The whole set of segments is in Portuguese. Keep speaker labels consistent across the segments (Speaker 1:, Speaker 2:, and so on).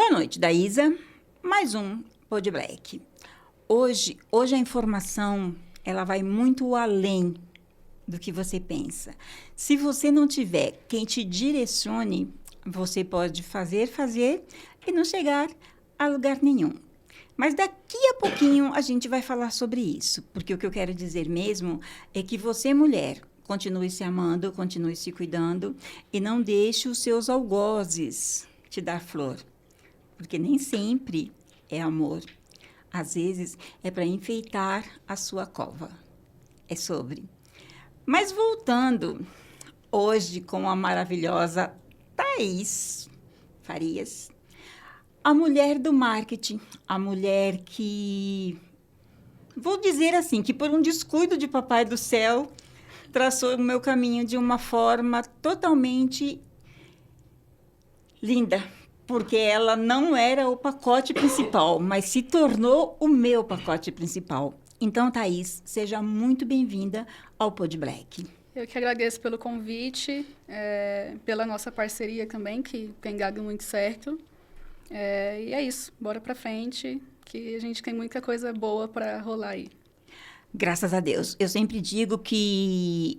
Speaker 1: Boa noite, Daísa. Mais um Pod Black. Hoje a informação ela vai muito além do que você pensa. Se você não tiver quem te direcione, você pode fazer e não chegar a lugar nenhum. Mas daqui a pouquinho a gente vai falar sobre isso, porque o que eu quero dizer mesmo é que você, mulher, continue se amando, continue se cuidando e não deixe os seus algozes te dar flor, porque nem sempre é amor. Às vezes é para enfeitar a sua cova. É sobre. Mas voltando, hoje com a maravilhosa Thaís Farias, a mulher do marketing, a mulher que, vou dizer assim, que por um descuido de Papai do Céu, traçou o meu caminho de uma forma totalmente linda, porque ela não era o pacote principal, mas se tornou o meu pacote principal. Então, Thaís, seja muito bem-vinda ao Pod Black.
Speaker 2: Eu que agradeço pelo convite, pela nossa parceria também, que tem dado muito certo. E é isso, bora pra frente, que a gente tem muita coisa boa para rolar aí.
Speaker 1: Graças a Deus. Eu sempre digo que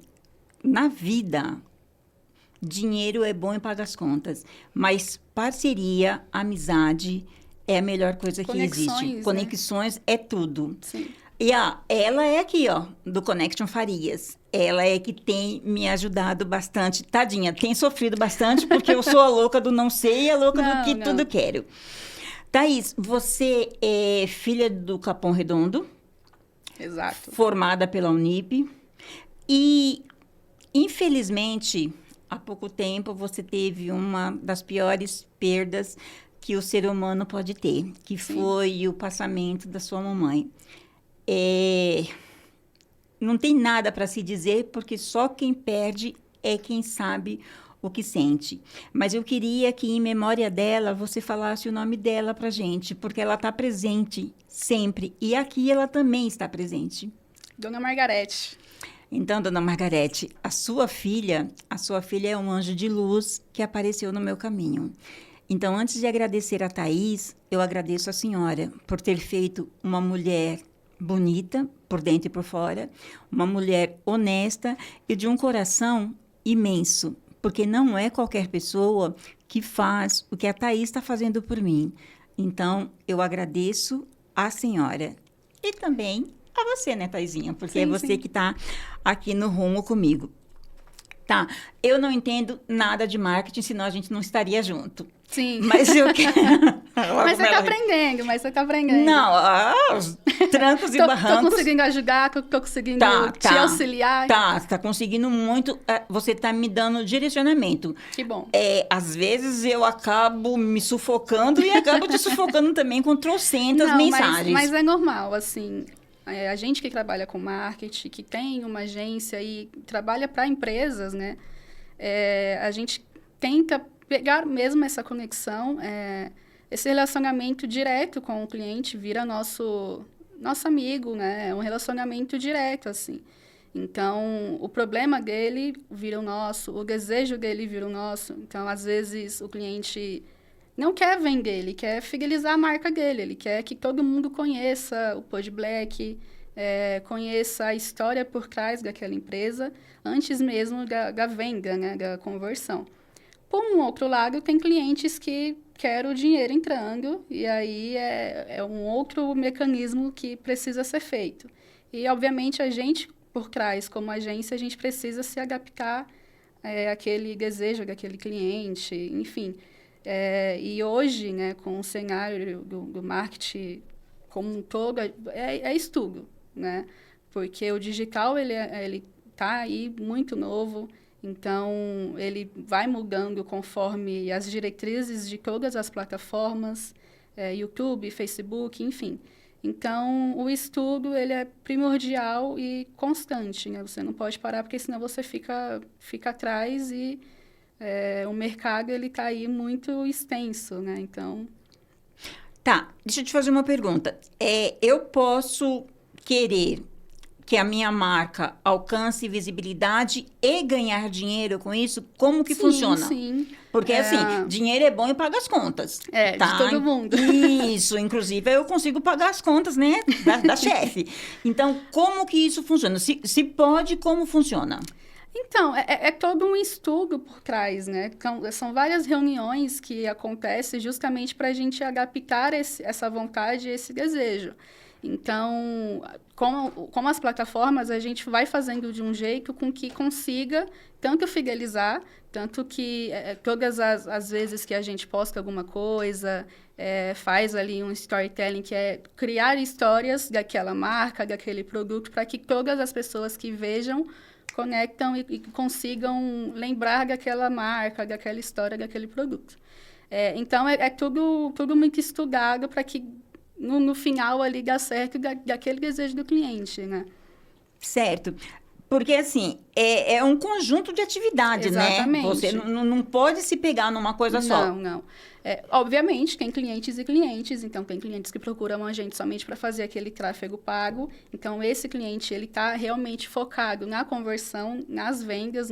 Speaker 1: na vida, dinheiro é bom e paga as contas, mas parceria, amizade é a melhor coisa que existe.
Speaker 2: Né?
Speaker 1: Conexões é tudo.
Speaker 2: Sim.
Speaker 1: E ela é aqui, do Connection Farias. Ela é que tem me ajudado bastante. Tadinha, tem sofrido bastante, porque eu sou a louca do não sei e a louca do que tudo quero. Thaís, você é filha do Capão Redondo.
Speaker 2: Exato.
Speaker 1: Formada pela Unip. E, infelizmente, há pouco tempo, você teve uma das piores perdas que o ser humano pode ter, que foi o passamento da sua mamãe. Não tem nada para se dizer, porque só quem perde é quem sabe o que sente. Mas eu queria que, em memória dela, você falasse o nome dela para a gente, porque ela está presente sempre. E aqui ela também está presente.
Speaker 2: Dona Margarete.
Speaker 1: Então, Dona Margarete, a sua filha é um anjo de luz que apareceu no meu caminho. Então, antes de agradecer a Thaís, eu agradeço a senhora por ter feito uma mulher bonita, por dentro e por fora, uma mulher honesta e de um coração imenso, porque não é qualquer pessoa que faz o que a Thaís está fazendo por mim. Então, eu agradeço à senhora e também a você, né, Thaisinha? Porque é você que está aqui no rumo comigo. Tá, eu não entendo nada de marketing, senão a gente não estaria junto.
Speaker 2: Sim.
Speaker 1: Mas eu quero...
Speaker 2: Mas você tá aprendendo.
Speaker 1: Não, os trancos e barrancos...
Speaker 2: Tô conseguindo ajudar, tô conseguindo te auxiliar.
Speaker 1: Tá conseguindo muito. Você tá me dando direcionamento.
Speaker 2: Que bom.
Speaker 1: Às vezes eu acabo me sufocando e acabo te sufocando também com trocentas mensagens.
Speaker 2: Mas é normal, assim... A gente que trabalha com marketing, que tem uma agência e trabalha para empresas, né? A gente tenta pegar mesmo essa conexão, esse relacionamento direto com o cliente vira nosso amigo, né? É um relacionamento direto, assim. Então, o problema dele vira o nosso, o desejo dele vira o nosso. Então, às vezes, o cliente não quer vender, ele quer fidelizar a marca dele, ele quer que todo mundo conheça o Pod Black, conheça a história por trás daquela empresa, antes mesmo da venda, né, da conversão. Por um outro lado, tem clientes que querem o dinheiro entrando, e aí é um outro mecanismo que precisa ser feito. E, obviamente, a gente, por trás, como agência, a gente precisa se adaptar àquele desejo daquele cliente, enfim... e hoje, né, com o cenário do marketing como um todo, é estudo, né? Porque o digital, ele tá aí muito novo, então ele vai mudando conforme as diretrizes de todas as plataformas, YouTube, Facebook, enfim. Então, o estudo, ele é primordial e constante, né? Você não pode parar, porque senão você fica atrás e... o mercado, ele está aí muito extenso, né? Então...
Speaker 1: Tá, deixa eu te fazer uma pergunta. Eu posso querer que a minha marca alcance visibilidade e ganhar dinheiro com isso, como que funciona?
Speaker 2: Sim.
Speaker 1: Porque, assim, dinheiro é bom e paga as contas.
Speaker 2: Tá? De todo mundo.
Speaker 1: Isso, inclusive eu consigo pagar as contas, né, da chefe. Então, como que isso funciona? Se pode, como funciona?
Speaker 2: Então, é todo um estudo por trás, né? São várias reuniões que acontecem justamente para a gente adaptar essa vontade, esse desejo. Então, como as plataformas, a gente vai fazendo de um jeito com que consiga tanto fidelizar, tanto que todas as vezes que a gente posta alguma coisa, faz ali um storytelling, que é criar histórias daquela marca, daquele produto, para que todas as pessoas que vejam conectam e consigam lembrar daquela marca, daquela história, daquele produto. Então, tudo muito estudado para que no final ali dá certo daquele desejo do cliente, né?
Speaker 1: Certo. Porque, assim, é um conjunto de atividades,
Speaker 2: Exatamente.
Speaker 1: né? Você não pode se pegar numa coisa só.
Speaker 2: Não. Obviamente, tem clientes e clientes. Então, tem clientes que procuram a gente somente para fazer aquele tráfego pago. Então, esse cliente, ele está realmente focado na conversão, nas vendas,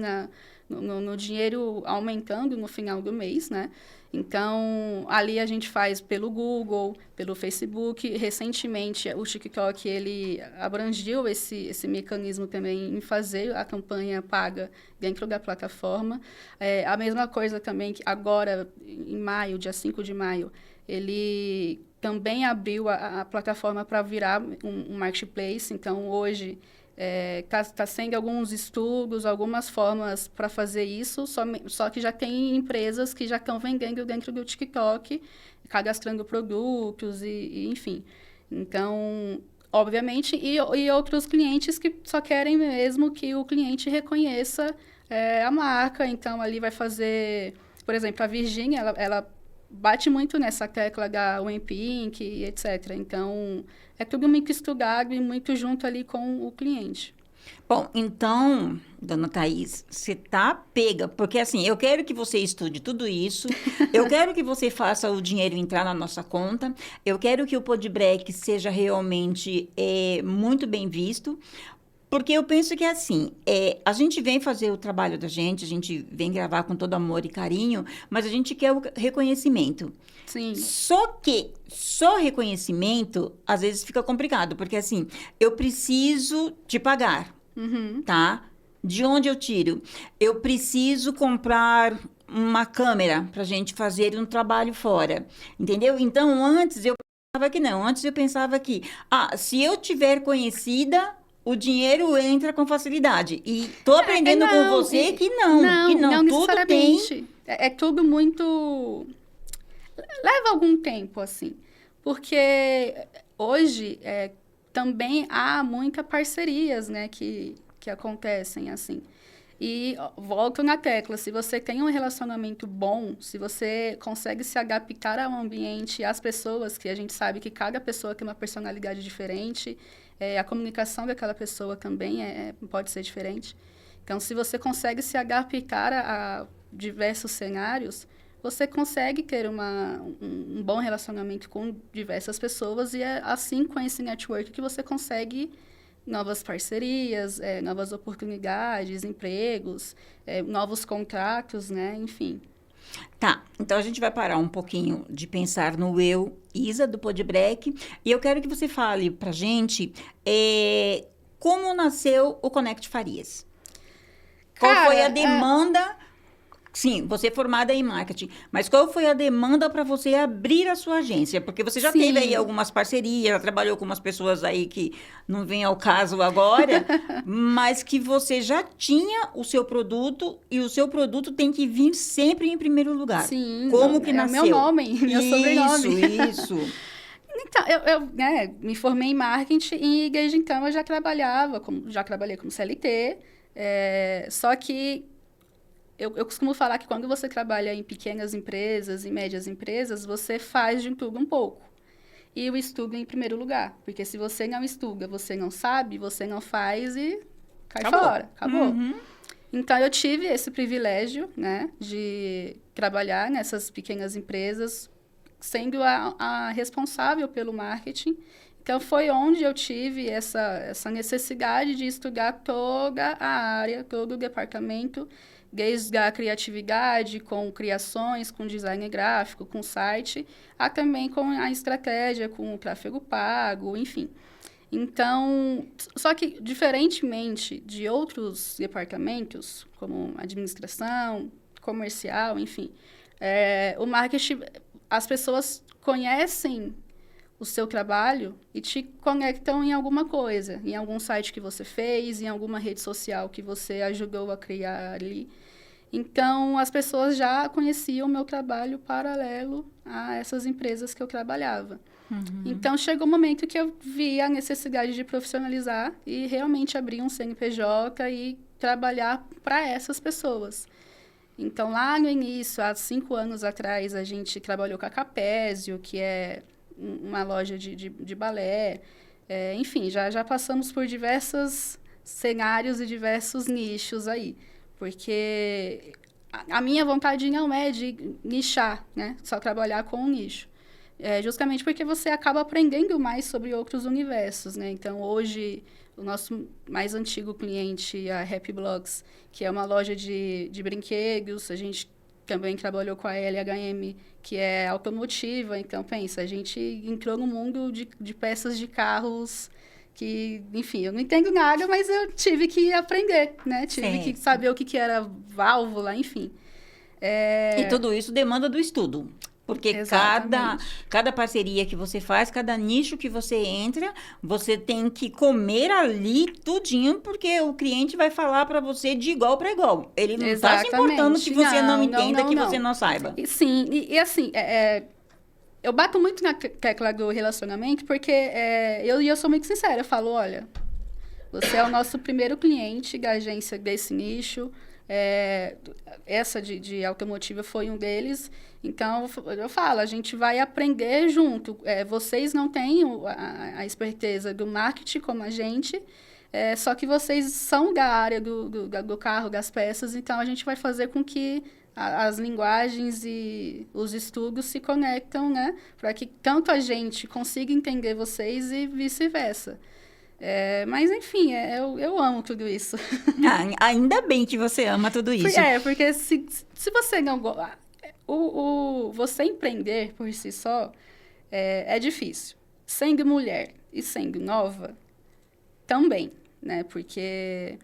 Speaker 2: no dinheiro aumentando no final do mês, né? Então, ali a gente faz pelo Google, pelo Facebook. Recentemente, o TikTok, ele abrangiu esse mecanismo também em fazer a campanha paga dentro da plataforma. A mesma coisa também que agora, em maio, dia 5 de maio, ele também abriu a plataforma para virar um marketplace. Então, hoje, tá sendo alguns estudos, algumas formas para fazer isso, só que já tem empresas que já estão vendendo dentro do TikTok, cadastrando produtos e enfim. Então, obviamente, e outros clientes que só querem mesmo que o cliente reconheça a marca. Então, ali vai fazer, por exemplo, a Virgínia, ela bate muito nessa tecla da Wenpink e etc. Então, é tudo muito estudado e muito junto ali com o cliente.
Speaker 1: Bom, então, dona Thaís, você tá pega, porque assim, eu quero que você estude tudo isso, eu quero que você faça o dinheiro entrar na nossa conta, eu quero que o Podbreak seja realmente muito bem visto, porque eu penso que assim, a gente vem fazer o trabalho da gente, a gente vem gravar com todo amor e carinho, mas a gente quer o reconhecimento.
Speaker 2: Sim.
Speaker 1: Só que só reconhecimento, às vezes, fica complicado, porque assim, eu preciso te pagar, tá? De onde eu tiro? Eu preciso comprar uma câmera para a gente fazer um trabalho fora, entendeu? Então, antes eu pensava que não, antes eu pensava que, se eu tiver conhecida, o dinheiro entra com facilidade. E tô aprendendo com você que não,
Speaker 2: não
Speaker 1: tudo
Speaker 2: necessariamente.
Speaker 1: tem...
Speaker 2: É tudo muito... Leva algum tempo, assim. Porque hoje também há muitas parcerias, né, que acontecem, assim. E volto na tecla, se você tem um relacionamento bom, se você consegue se adaptar ao ambiente, às pessoas, que a gente sabe que cada pessoa tem uma personalidade diferente, a comunicação daquela pessoa também pode ser diferente. Então, se você consegue se adaptar a diversos cenários, você consegue ter um bom relacionamento com diversas pessoas e é assim, com esse network, que você consegue novas parcerias, novas oportunidades, empregos, novos contratos, né? Enfim.
Speaker 1: Tá, então a gente vai parar um pouquinho de pensar no eu, Isa, do Podbreak, e eu quero que você fale pra gente como nasceu o Conect Farias. Qual foi a demanda... Sim, você é formada em marketing, mas qual foi a demanda para você abrir a sua agência? Porque você já teve aí algumas parcerias, já trabalhou com umas pessoas aí que não vem ao caso agora, mas que você já tinha o seu produto e o seu produto tem que vir sempre em primeiro lugar.
Speaker 2: Sim.
Speaker 1: Como que nasceu?
Speaker 2: É meu nome, meu sobrenome.
Speaker 1: Isso.
Speaker 2: Então, eu me formei em marketing e desde então eu já trabalhei como CLT, só que eu costumo falar que quando você trabalha em pequenas empresas e médias empresas, você faz de tudo um pouco. E o estudo em primeiro lugar. Porque se você não estuda, você não sabe, você não faz e cai fora. Acabou. Então, eu tive esse privilégio, né, de trabalhar nessas pequenas empresas, sendo a responsável pelo marketing. Então, foi onde eu tive essa necessidade de estudar toda a área, todo o departamento, desde a criatividade, com criações, com design gráfico, com site, a também com a estratégia, com o tráfego pago, enfim. Então, só que, diferentemente de outros departamentos, como administração, comercial, enfim, o marketing, as pessoas conhecem o seu trabalho e te conectam em alguma coisa, em algum site que você fez, em alguma rede social que você ajudou a criar ali. Então, as pessoas já conheciam o meu trabalho paralelo a essas empresas que eu trabalhava.
Speaker 1: Uhum.
Speaker 2: Então, chegou um momento que eu vi a necessidade de profissionalizar e realmente abrir um CNPJ e trabalhar para essas pessoas. Então, lá no início, há 5 anos atrás, a gente trabalhou com a Capésio, que é uma loja de balé. Enfim, já passamos por diversos cenários e diversos nichos aí. Porque a minha vontade não é de nichar, né? Só trabalhar com um nicho. Justamente porque você acaba aprendendo mais sobre outros universos, né? Então, hoje, o nosso mais antigo cliente, a Happy Blocks, que é uma loja de brinquedos, a gente também trabalhou com a LHM, que é automotiva. Então, pensa, a gente entrou no mundo de peças de carros que, enfim, eu não entendo nada, mas eu tive que aprender, né? Tive que saber o que era válvula, enfim.
Speaker 1: E tudo isso demanda do estudo. Porque cada parceria que você faz, cada nicho que você entra, você tem que comer ali tudinho, porque o cliente vai falar para você de igual para igual. Ele não está se importando que você não entenda, que você não saiba.
Speaker 2: Sim, e assim, eu bato muito na tecla do relacionamento, porque eu sou muito sincera. Eu falo, olha, você é o nosso primeiro cliente da agência desse nicho. Essa de automotiva foi um deles. Então, eu falo, a gente vai aprender junto. Vocês não têm a esperteza do marketing como a gente, só que vocês são da área do carro, das peças, então a gente vai fazer com que as linguagens e os estudos se conectam, né? Para que tanto a gente consiga entender vocês e vice-versa. Mas, enfim, eu amo tudo isso.
Speaker 1: Ainda bem que você ama tudo isso.
Speaker 2: Porque se você não gosta... Você empreender por si só é difícil. Sendo mulher e sendo nova, também, né? Porque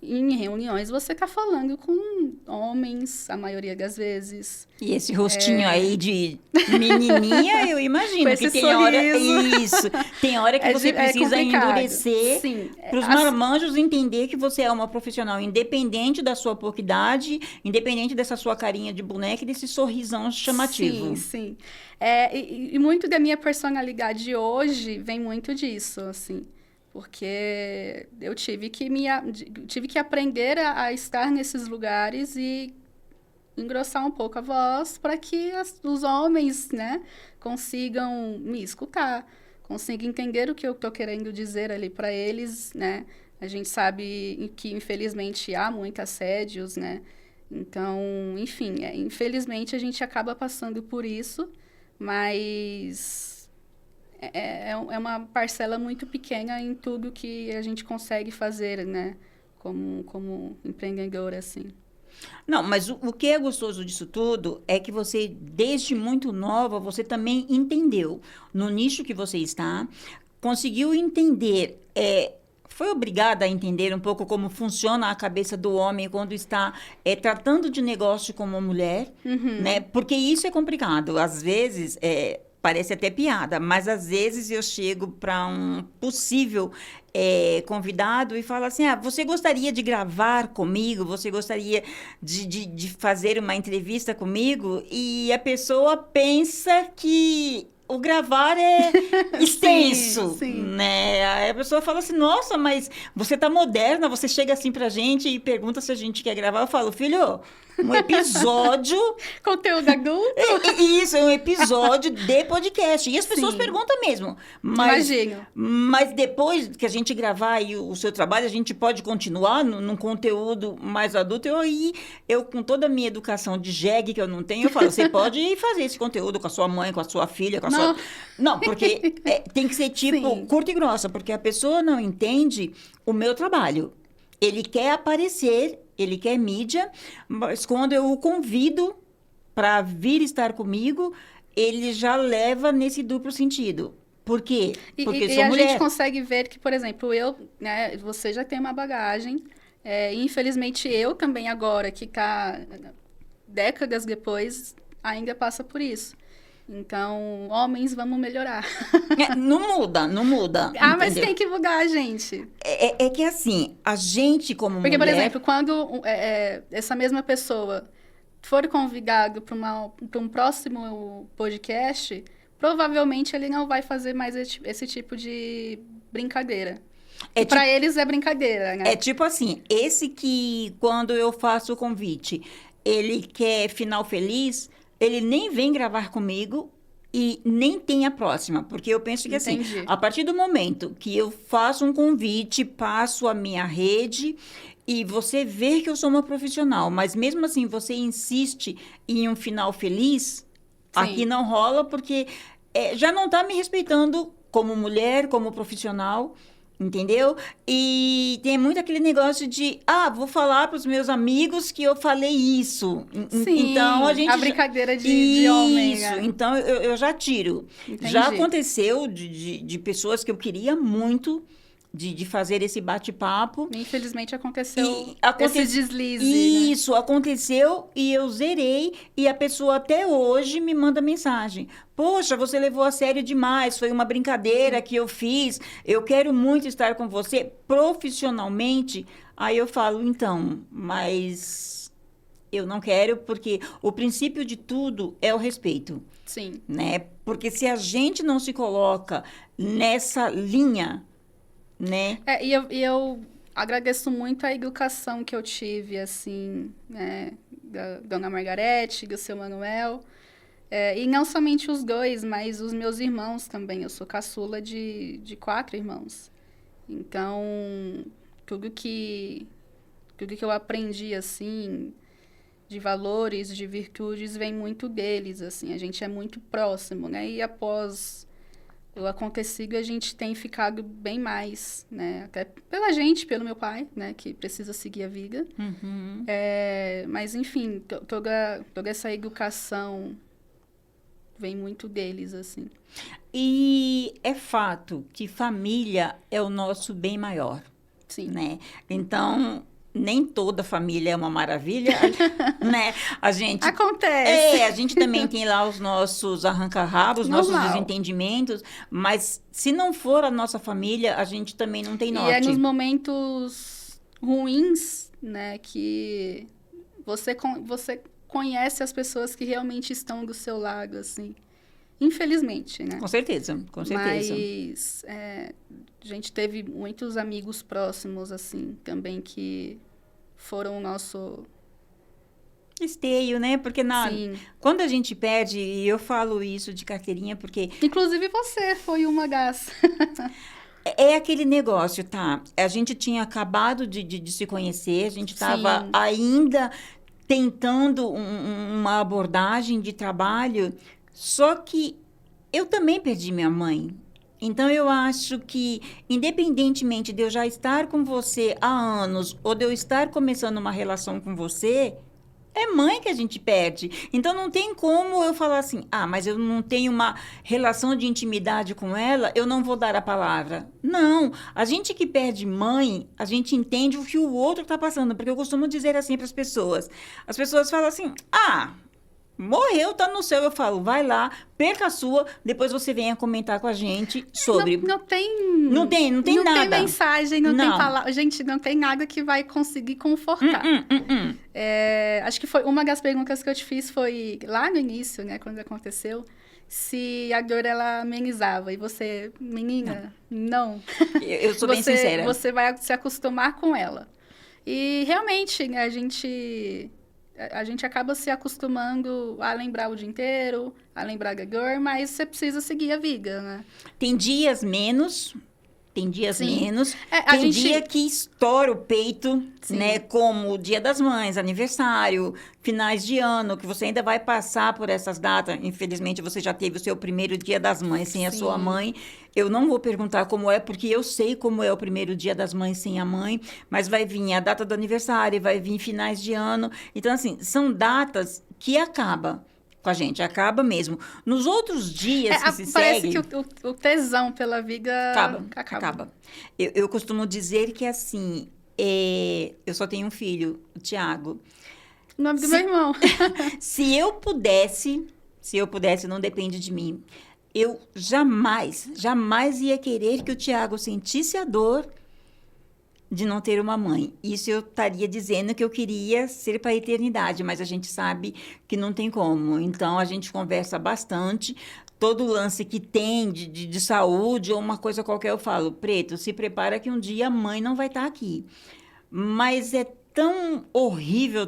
Speaker 2: em reuniões você está falando com homens, a maioria das vezes.
Speaker 1: E esse rostinho aí de menininha, eu imagino que tem hora... Isso. Tem hora que você precisa endurecer para os marmanjos entender que você é uma profissional independente da sua pouca idade, independente dessa sua carinha de boneca e desse sorrisão chamativo.
Speaker 2: Sim. E muito da minha personalidade hoje vem muito disso, assim. Porque eu tive que aprender a estar nesses lugares e engrossar um pouco a voz para que os homens, né, consigam me escutar, consigam entender o que eu estou querendo dizer ali para eles, né? A gente sabe que, infelizmente, há muitos assédios, né? Então, enfim, infelizmente a gente acaba passando por isso, mas... É uma parcela muito pequena em tudo que a gente consegue fazer, né? Como empreendedora, assim.
Speaker 1: Não, mas o que é gostoso disso tudo é que você, desde muito nova, você também entendeu no nicho que você está, conseguiu entender... foi obrigada a entender um pouco como funciona a cabeça do homem quando está tratando de negócio com uma mulher, né? Porque isso é complicado. Às vezes... parece até piada, mas às vezes eu chego para um possível convidado e falo assim, você gostaria de gravar comigo? Você gostaria de fazer uma entrevista comigo? E a pessoa pensa que o gravar é extenso,
Speaker 2: sim.
Speaker 1: Né? Aí a pessoa fala assim, nossa, mas você tá moderna, você chega assim pra gente e pergunta se a gente quer gravar. Eu falo, filho... Um episódio...
Speaker 2: Conteúdo adulto?
Speaker 1: Isso, é um episódio de podcast. E as pessoas perguntam mesmo.
Speaker 2: Imagino.
Speaker 1: Mas depois que a gente gravar aí o seu trabalho, a gente pode continuar num conteúdo mais adulto. Eu, com toda a minha educação de jegue que eu não tenho, eu falo, você pode fazer esse conteúdo com a sua mãe, com a sua filha, com a sua... Não, porque tem que ser tipo curta e grossa, porque a pessoa não entende o meu trabalho. Ele quer aparecer, ele quer mídia, mas quando eu o convido para vir estar comigo, ele já leva nesse duplo sentido. Por quê? Porque sou mulher.
Speaker 2: A gente consegue ver que, por exemplo, né, você já tem uma bagagem, infelizmente eu também agora, que está décadas depois, ainda passa por isso. Então, homens, vamos melhorar.
Speaker 1: Não muda.
Speaker 2: Ah, mas tem que mudar, gente.
Speaker 1: É que assim, a gente como
Speaker 2: Porque,
Speaker 1: mulher...
Speaker 2: por exemplo, quando essa mesma pessoa for convidado para um próximo podcast, provavelmente ele não vai fazer mais esse tipo de brincadeira. Para eles é brincadeira, né?
Speaker 1: É tipo assim, esse que quando eu faço o convite, ele quer final feliz... Ele nem vem gravar comigo e nem tem a próxima. Porque eu penso que, assim, a partir do momento que eu faço um convite, passo a minha rede e você vê que eu sou uma profissional, mas mesmo assim você insiste em um final feliz, aqui não rola porque já não está me respeitando como mulher, como profissional. Entendeu? E tem muito aquele negócio de, vou falar para os meus amigos que eu falei isso.
Speaker 2: Sim,
Speaker 1: então, a gente
Speaker 2: brincadeira de homem.
Speaker 1: Isso, então eu já tiro.
Speaker 2: Entendi.
Speaker 1: Já aconteceu de pessoas que eu queria muito de fazer esse bate-papo.
Speaker 2: Infelizmente aconteceu esse deslize.
Speaker 1: Isso, aconteceu e eu zerei e a pessoa até hoje me manda mensagem. Poxa, você levou a sério demais, foi uma brincadeira que eu fiz, eu quero muito estar com você profissionalmente. Aí eu falo, então, mas eu não quero porque o princípio de tudo é o respeito.
Speaker 2: Sim.
Speaker 1: Né? Porque se a gente não se coloca nessa linha... Né?
Speaker 2: E eu agradeço muito a educação que eu tive, assim, né, da Dona Margarete, do seu Manuel, e não somente os dois, mas os meus irmãos também. Eu sou caçula de 4 irmãos. Então, tudo que eu aprendi, assim, de valores, de virtudes, vem muito deles, assim. A gente é muito próximo, né? E após... o acontecido, a gente tem ficado bem mais, né? Até pela gente, pelo meu pai, né? Que precisa seguir a vida.
Speaker 1: Uhum.
Speaker 2: Mas, enfim, toda essa educação vem muito deles, assim.
Speaker 1: E é fato que família é o nosso bem maior.
Speaker 2: Sim.
Speaker 1: Né? Então... nem toda família é uma maravilha, né? A gente...
Speaker 2: acontece.
Speaker 1: A gente também tem lá os nossos arranca-rabos, nossos desentendimentos, mas se não for a nossa família, a gente também não tem norte.
Speaker 2: E é nos momentos ruins, né, que você conhece as pessoas que realmente estão do seu lado, assim. Infelizmente, né?
Speaker 1: Com certeza.
Speaker 2: Mas a gente teve muitos amigos próximos, assim, também, que foram o nosso...
Speaker 1: esteio, né? Porque quando a gente perde, e eu falo isso de carteirinha, porque...
Speaker 2: inclusive você foi uma das...
Speaker 1: É aquele negócio, tá? A gente tinha acabado de se conhecer, a gente estava ainda tentando uma abordagem de trabalho... Só que eu também perdi minha mãe. Então, eu acho que, independentemente de eu já estar com você há anos ou de eu estar começando uma relação com você, é mãe que a gente perde. Então, não tem como eu falar assim, mas eu não tenho uma relação de intimidade com ela, eu não vou dar a palavra. Não, a gente que perde mãe, a gente entende o que o outro está passando. Porque eu costumo dizer assim para as pessoas. As pessoas falam assim, morreu, tá no céu. Eu falo, vai lá, perca a sua, depois você venha comentar com a gente sobre...
Speaker 2: Não tem nada.
Speaker 1: Não tem
Speaker 2: mensagem, não tem palavra. Gente, não tem nada que vai conseguir confortar. Acho que foi uma das perguntas que eu te fiz foi lá no início, né, quando aconteceu, se a dor ela amenizava. E você, menina, não.
Speaker 1: Eu sou bem sincera.
Speaker 2: Você vai se acostumar com ela. E realmente, né, a a gente acaba se acostumando a lembrar o dia inteiro, a lembrar Gagor, mas você precisa seguir a vida, né?
Speaker 1: Tem dias menos, tem dias
Speaker 2: Sim.
Speaker 1: menos,
Speaker 2: A
Speaker 1: tem
Speaker 2: gente...
Speaker 1: dia que estoura o peito,
Speaker 2: Sim.
Speaker 1: né? Como o Dia das Mães, aniversário, finais de ano, que você ainda vai passar por essas datas. Infelizmente, você já teve o seu primeiro Dia das Mães sem a
Speaker 2: Sim.
Speaker 1: sua mãe. Eu não vou perguntar como é, porque eu sei como é o primeiro Dia das Mães sem a mãe, mas vai vir a data do aniversário, vai vir finais de ano. Então, assim, são datas que acabam com a gente, acaba mesmo. Nos outros dias que se
Speaker 2: parece
Speaker 1: seguem...
Speaker 2: que o tesão pela vida acaba.
Speaker 1: Eu costumo dizer que, assim, eu só tenho um filho, o Tiago.
Speaker 2: O nome do meu irmão.
Speaker 1: Se eu pudesse, não depende de mim, eu jamais ia querer que o Tiago sentisse a dor de não ter uma mãe. Isso eu estaria dizendo que eu queria ser para a eternidade, mas a gente sabe que não tem como. Então, a gente conversa bastante. Todo lance que tem de saúde ou uma coisa qualquer, eu falo, Preto, se prepara que um dia a mãe não vai estar aqui. Mas é tão horrível,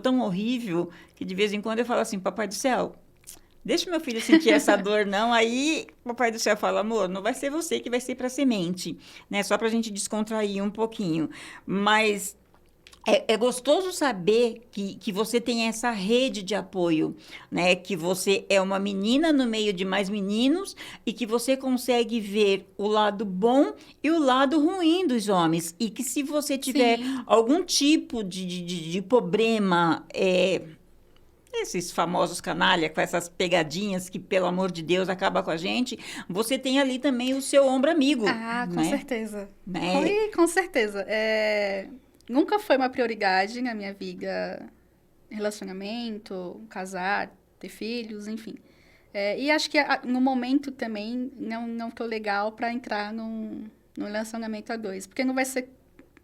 Speaker 1: que de vez em quando eu falo assim, Papai do Céu, deixa meu filho sentir essa dor, não. Aí, Papai do Céu fala, amor, não vai ser você que vai ser para semente, né? Só para a gente descontrair um pouquinho. Mas é gostoso saber que você tem essa rede de apoio, né? Que você é uma menina no meio de mais meninos e que você consegue ver o lado bom e o lado ruim dos homens. E que se você tiver algum tipo de problema... esses famosos canalha, com essas pegadinhas que, pelo amor de Deus, acaba com a gente, você tem ali também o seu ombro amigo.
Speaker 2: Ah, com
Speaker 1: né?
Speaker 2: certeza.
Speaker 1: Né?
Speaker 2: Com certeza. Nunca foi uma prioridade na minha vida relacionamento, casar, ter filhos, enfim. E acho que no momento também não tô legal para entrar num relacionamento a dois, porque não vai ser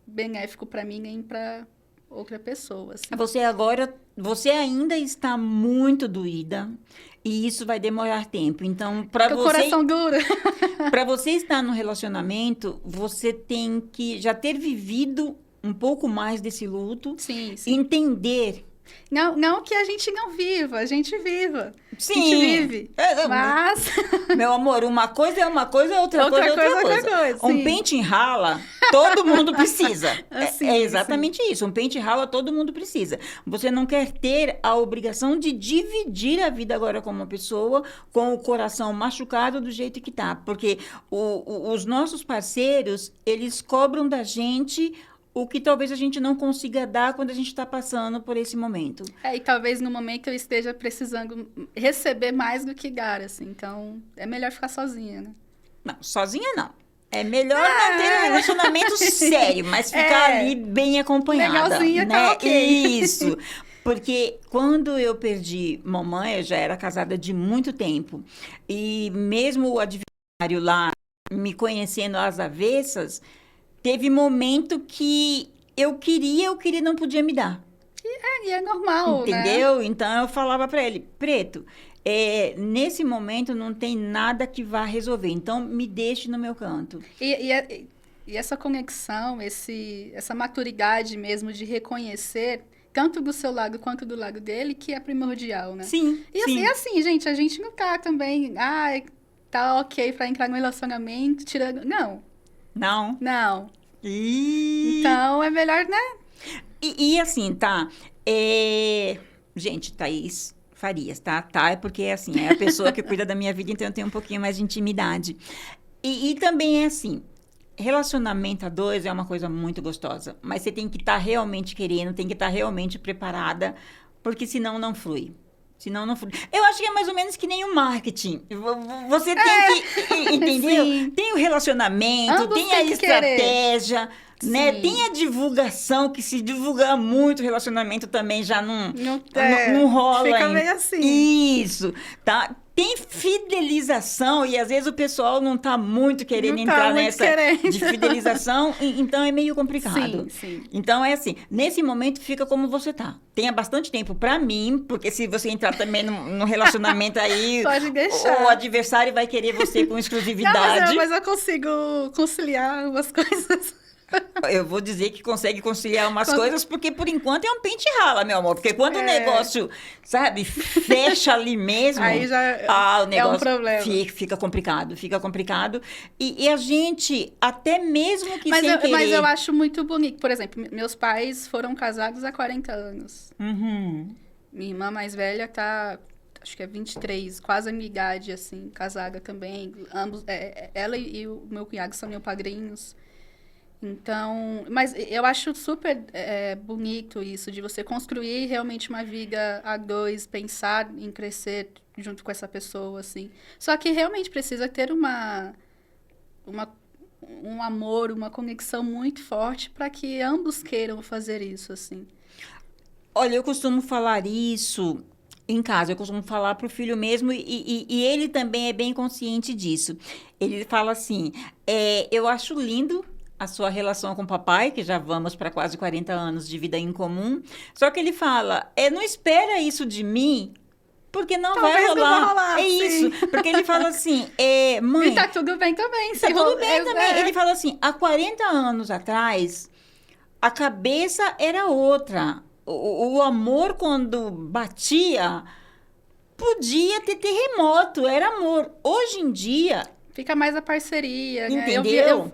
Speaker 2: benéfico para mim nem para outra pessoa. Assim.
Speaker 1: Você ainda está muito doída e isso vai demorar tempo. Então, para você...
Speaker 2: coração duro.
Speaker 1: Para você estar no relacionamento, você tem que já ter vivido um pouco mais desse luto.
Speaker 2: Sim.
Speaker 1: Entender...
Speaker 2: Não que a gente não viva, a gente viva.
Speaker 1: Sim.
Speaker 2: A gente vive. Mas...
Speaker 1: Meu amor, uma coisa é uma coisa, outra coisa é outra coisa. Um pente em rala, todo mundo precisa. É exatamente isso. Um pente em rala, todo mundo precisa. Você não quer ter a obrigação de dividir a vida agora com uma pessoa com o coração machucado do jeito que tá. Porque os nossos parceiros, eles cobram da gente... o que talvez a gente não consiga dar quando a gente está passando por esse momento.
Speaker 2: E talvez no momento eu esteja precisando receber mais do que dar, assim. Então, é melhor ficar sozinha, né?
Speaker 1: Não, sozinha não. É melhor manter um relacionamento sério, mas ficar ali bem acompanhada.
Speaker 2: Legalzinha,
Speaker 1: né?
Speaker 2: tá ok.
Speaker 1: Isso. Porque quando eu perdi mamãe, eu já era casada de muito tempo. E mesmo o adversário lá, me conhecendo às avessas... Teve momento que eu queria, não podia me dar.
Speaker 2: E é normal,
Speaker 1: entendeu?
Speaker 2: Né?
Speaker 1: Então, eu falava para ele, Preto, nesse momento não tem nada que vá resolver. Então, me deixe no meu canto.
Speaker 2: E essa conexão, essa maturidade mesmo de reconhecer, tanto do seu lado quanto do lado dele, que é primordial, né?
Speaker 1: Sim,
Speaker 2: E assim, gente, a gente não tá também... tá ok pra entrar no relacionamento, tirando... Não. Então, é melhor, né?
Speaker 1: E assim, tá? Gente, Thaís Farias, tá? Tá, é porque, assim, é a pessoa que cuida da minha vida, então eu tenho um pouquinho mais de intimidade. E também é assim, relacionamento a dois é uma coisa muito gostosa, mas você tem que estar realmente querendo, tem que estar realmente preparada, porque senão não flui. Senão não flui. Eu acho que é mais ou menos que nem o marketing. Você tem que, entendeu?
Speaker 2: Sim.
Speaker 1: Tem o relacionamento, tem a estratégia, né? Tem a divulgação, que se divulgar muito o relacionamento também já não rola.
Speaker 2: Fica meio assim.
Speaker 1: Isso, tá? Tem fidelização e às vezes o pessoal não está muito querendo entrar nessa de fidelização, então é meio complicado.
Speaker 2: Sim.
Speaker 1: Então é assim, nesse momento fica como você tá. Tenha bastante tempo para mim, porque se você entrar também no relacionamento aí,
Speaker 2: pode deixar.
Speaker 1: O adversário vai querer você com exclusividade.
Speaker 2: Não, mas eu consigo conciliar umas coisas.
Speaker 1: Eu vou dizer que consegue conciliar umas coisas, porque por enquanto é um pente e rala, meu amor. Porque quando o negócio, sabe, fecha ali mesmo,
Speaker 2: aí já
Speaker 1: o negócio
Speaker 2: é um problema.
Speaker 1: fica complicado, fica complicado. E a gente, até mesmo que
Speaker 2: mas
Speaker 1: sem querer...
Speaker 2: Mas eu acho muito bonito. Por exemplo, meus pais foram casados há 40 anos.
Speaker 1: Uhum.
Speaker 2: Minha irmã mais velha tá, acho que é 23, quase a minha idade, assim, casada também. Ambos, ela e o meu cunhado são meus padrinhos. Então, mas eu acho super bonito isso, de você construir realmente uma vida a dois, pensar em crescer junto com essa pessoa, assim. Só que realmente precisa ter um amor, uma conexão muito forte para que ambos queiram fazer isso, assim.
Speaker 1: Olha, eu costumo falar isso em casa, eu costumo falar para o filho mesmo, e ele também é bem consciente disso. Ele fala assim, eu acho lindo a sua relação com o papai, que já vamos para quase 40 anos de vida em comum, só que ele fala, não espera isso de mim, porque
Speaker 2: Talvez
Speaker 1: vai rolar.
Speaker 2: Não vai rolar,
Speaker 1: é
Speaker 2: sim.
Speaker 1: Isso, porque ele fala assim, mãe...
Speaker 2: E tá tudo bem também.
Speaker 1: Tá tudo bem também. Ele fala assim, há 40 anos atrás, a cabeça era outra. O amor, quando batia, podia ter terremoto, era amor. Hoje em dia...
Speaker 2: Fica mais a parceria, né?
Speaker 1: Entendeu?
Speaker 2: Eu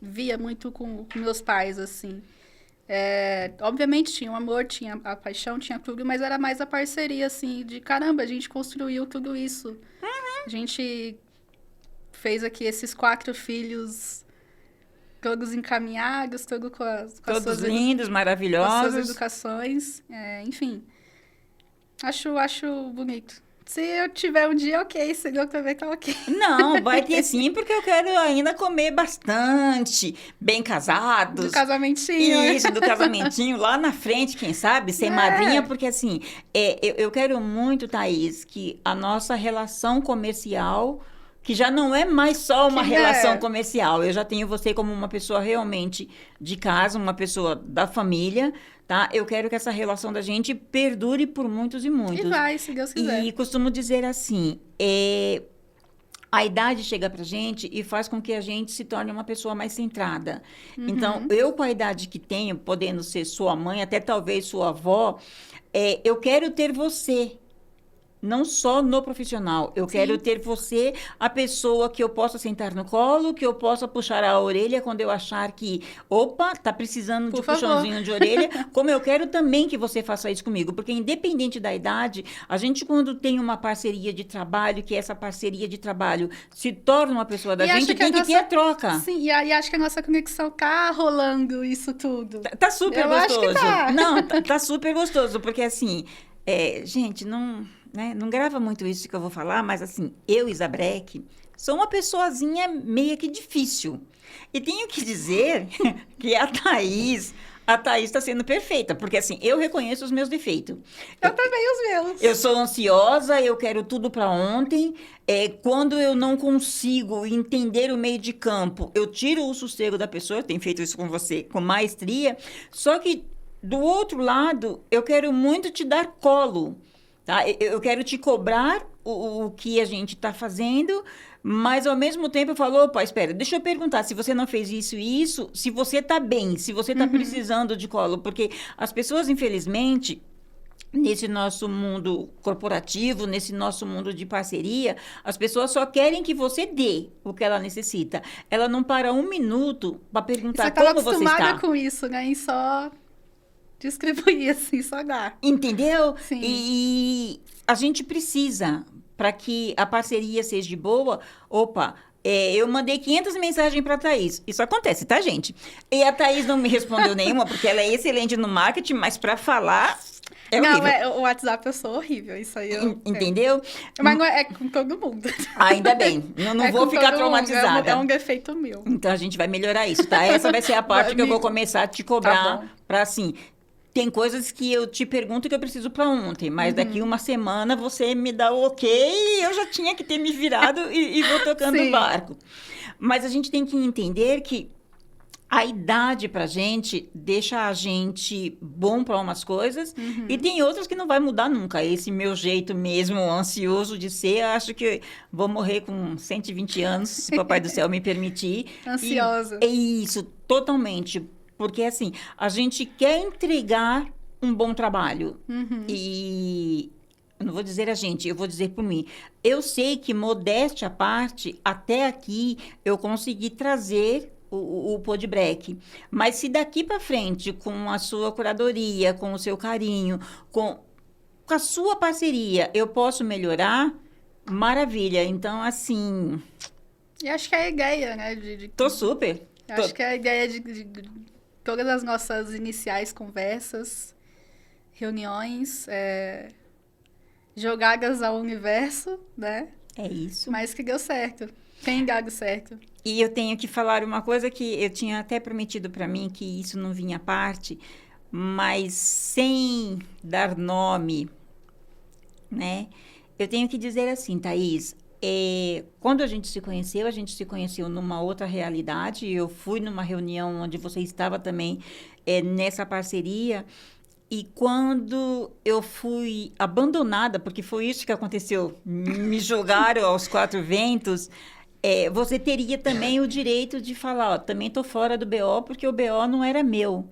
Speaker 2: via muito com meus pais, assim. Obviamente tinha o amor, tinha a paixão, tinha tudo, mas era mais a parceria, assim, de caramba, a gente construiu tudo isso.
Speaker 1: Uhum.
Speaker 2: A gente fez aqui esses 4 filhos, todos encaminhados, todos
Speaker 1: todos lindos, maravilhosos.
Speaker 2: Com as suas educações, enfim. Acho bonito. Se eu tiver um dia, ok. Se não, também tá ok.
Speaker 1: Não, vai ter sim, porque eu quero ainda comer bastante. Bem casados.
Speaker 2: Do casamentinho.
Speaker 1: Isso, do casamentinho. Lá na frente, quem sabe, ser madrinha. Porque assim, eu quero muito, Thaís, que a nossa relação comercial... que já não é mais só uma relação comercial. Eu já tenho você como uma pessoa realmente de casa, uma pessoa da família, tá? Eu quero que essa relação da gente perdure por muitos e muitos.
Speaker 2: E vai, se Deus quiser.
Speaker 1: E costumo dizer assim, a idade chega pra gente e faz com que a gente se torne uma pessoa mais centrada.
Speaker 2: Uhum.
Speaker 1: Então, eu com a idade que tenho, podendo ser sua mãe, até talvez sua avó, eu quero ter você. Não só no profissional. Eu quero ter você, a pessoa que eu possa sentar no colo, que eu possa puxar a orelha quando eu achar que, opa, tá precisando de puxãozinho de orelha. Como eu quero também que você faça isso comigo. Porque independente da idade, a gente quando tem uma parceria de trabalho, que essa parceria de trabalho se torna uma pessoa da gente, tem que ter a troca.
Speaker 2: Sim, e acho que a nossa conexão tá rolando isso tudo.
Speaker 1: Tá super
Speaker 2: eu
Speaker 1: gostoso.
Speaker 2: Acho que tá.
Speaker 1: Não, tá super gostoso. Porque assim, gente, não... né? Não grava muito isso que eu vou falar, mas assim, eu, Isabreque, sou uma pessoazinha meio que difícil. E tenho que dizer que a Thaís está sendo perfeita, porque assim, eu reconheço os meus defeitos.
Speaker 2: Eu também os meus.
Speaker 1: Eu sou ansiosa, eu quero tudo para ontem. Quando eu não consigo entender o meio de campo, eu tiro o sossego da pessoa, eu tenho feito isso com você com maestria, só que do outro lado, eu quero muito te dar colo. Tá? Eu quero te cobrar o que a gente está fazendo, mas ao mesmo tempo eu falo, opa, espera, deixa eu perguntar se você não fez isso e isso, se você está bem, se você está precisando de colo, porque as pessoas, infelizmente, nesse nosso mundo corporativo, nesse nosso mundo de parceria, as pessoas só querem que você dê o que ela necessita. Ela não para um minuto para perguntar como você está.
Speaker 2: Você está acostumada com isso, né? E só... distribuir assim, só dar.
Speaker 1: Entendeu?
Speaker 2: Sim.
Speaker 1: E a gente precisa, para que a parceria seja boa, opa, eu mandei 500 mensagens para a Thaís. Isso acontece, tá, gente? E a Thaís não me respondeu nenhuma, porque ela é excelente no marketing, mas para falar...
Speaker 2: o WhatsApp eu sou horrível, isso aí eu...
Speaker 1: Entendeu?
Speaker 2: Mas não é com todo mundo.
Speaker 1: Ainda bem, não vou ficar traumatizada.
Speaker 2: É um defeito meu.
Speaker 1: Então a gente vai melhorar isso, tá? Essa vai ser a parte que eu vou começar a te cobrar, para assim... Tem coisas que eu te pergunto que eu preciso para ontem, mas daqui uma semana você me dá o ok e eu já tinha que ter me virado e vou tocando o barco. Mas a gente tem que entender que A idade pra gente deixa a gente bom para umas coisas e tem outras que não vai mudar nunca. Esse meu jeito mesmo, ansioso de ser, acho que vou morrer com 120 anos, se o Papai do Céu me permitir.
Speaker 2: Ansiosa.
Speaker 1: E é isso, totalmente. Porque, assim, a gente quer entregar um bom trabalho. E eu não vou dizer a gente, eu vou dizer por mim. Eu sei que, modéstia à parte, até aqui eu consegui trazer o Podbreak. Mas se daqui para frente, com a sua curadoria, com o seu carinho, com a sua parceria, eu posso melhorar, maravilha. Então, assim,
Speaker 2: E acho que é a ideia, né?
Speaker 1: tô super.
Speaker 2: Acho que é a ideia de todas as nossas iniciais conversas, reuniões, jogadas ao universo, né?
Speaker 1: É isso.
Speaker 2: Mas que deu certo. Tem dado certo.
Speaker 1: E eu tenho que falar uma coisa que eu tinha até prometido para mim, que isso não vinha à parte, mas sem dar nome, né? Eu tenho que dizer assim, Thaís, quando a gente se conheceu numa outra realidade. Eu fui numa reunião onde você estava também nessa parceria. E quando eu fui abandonada, porque foi isso que aconteceu, me jogaram aos quatro ventos, você teria também o direito de falar, ó, também estou fora do BO, porque o BO não era meu.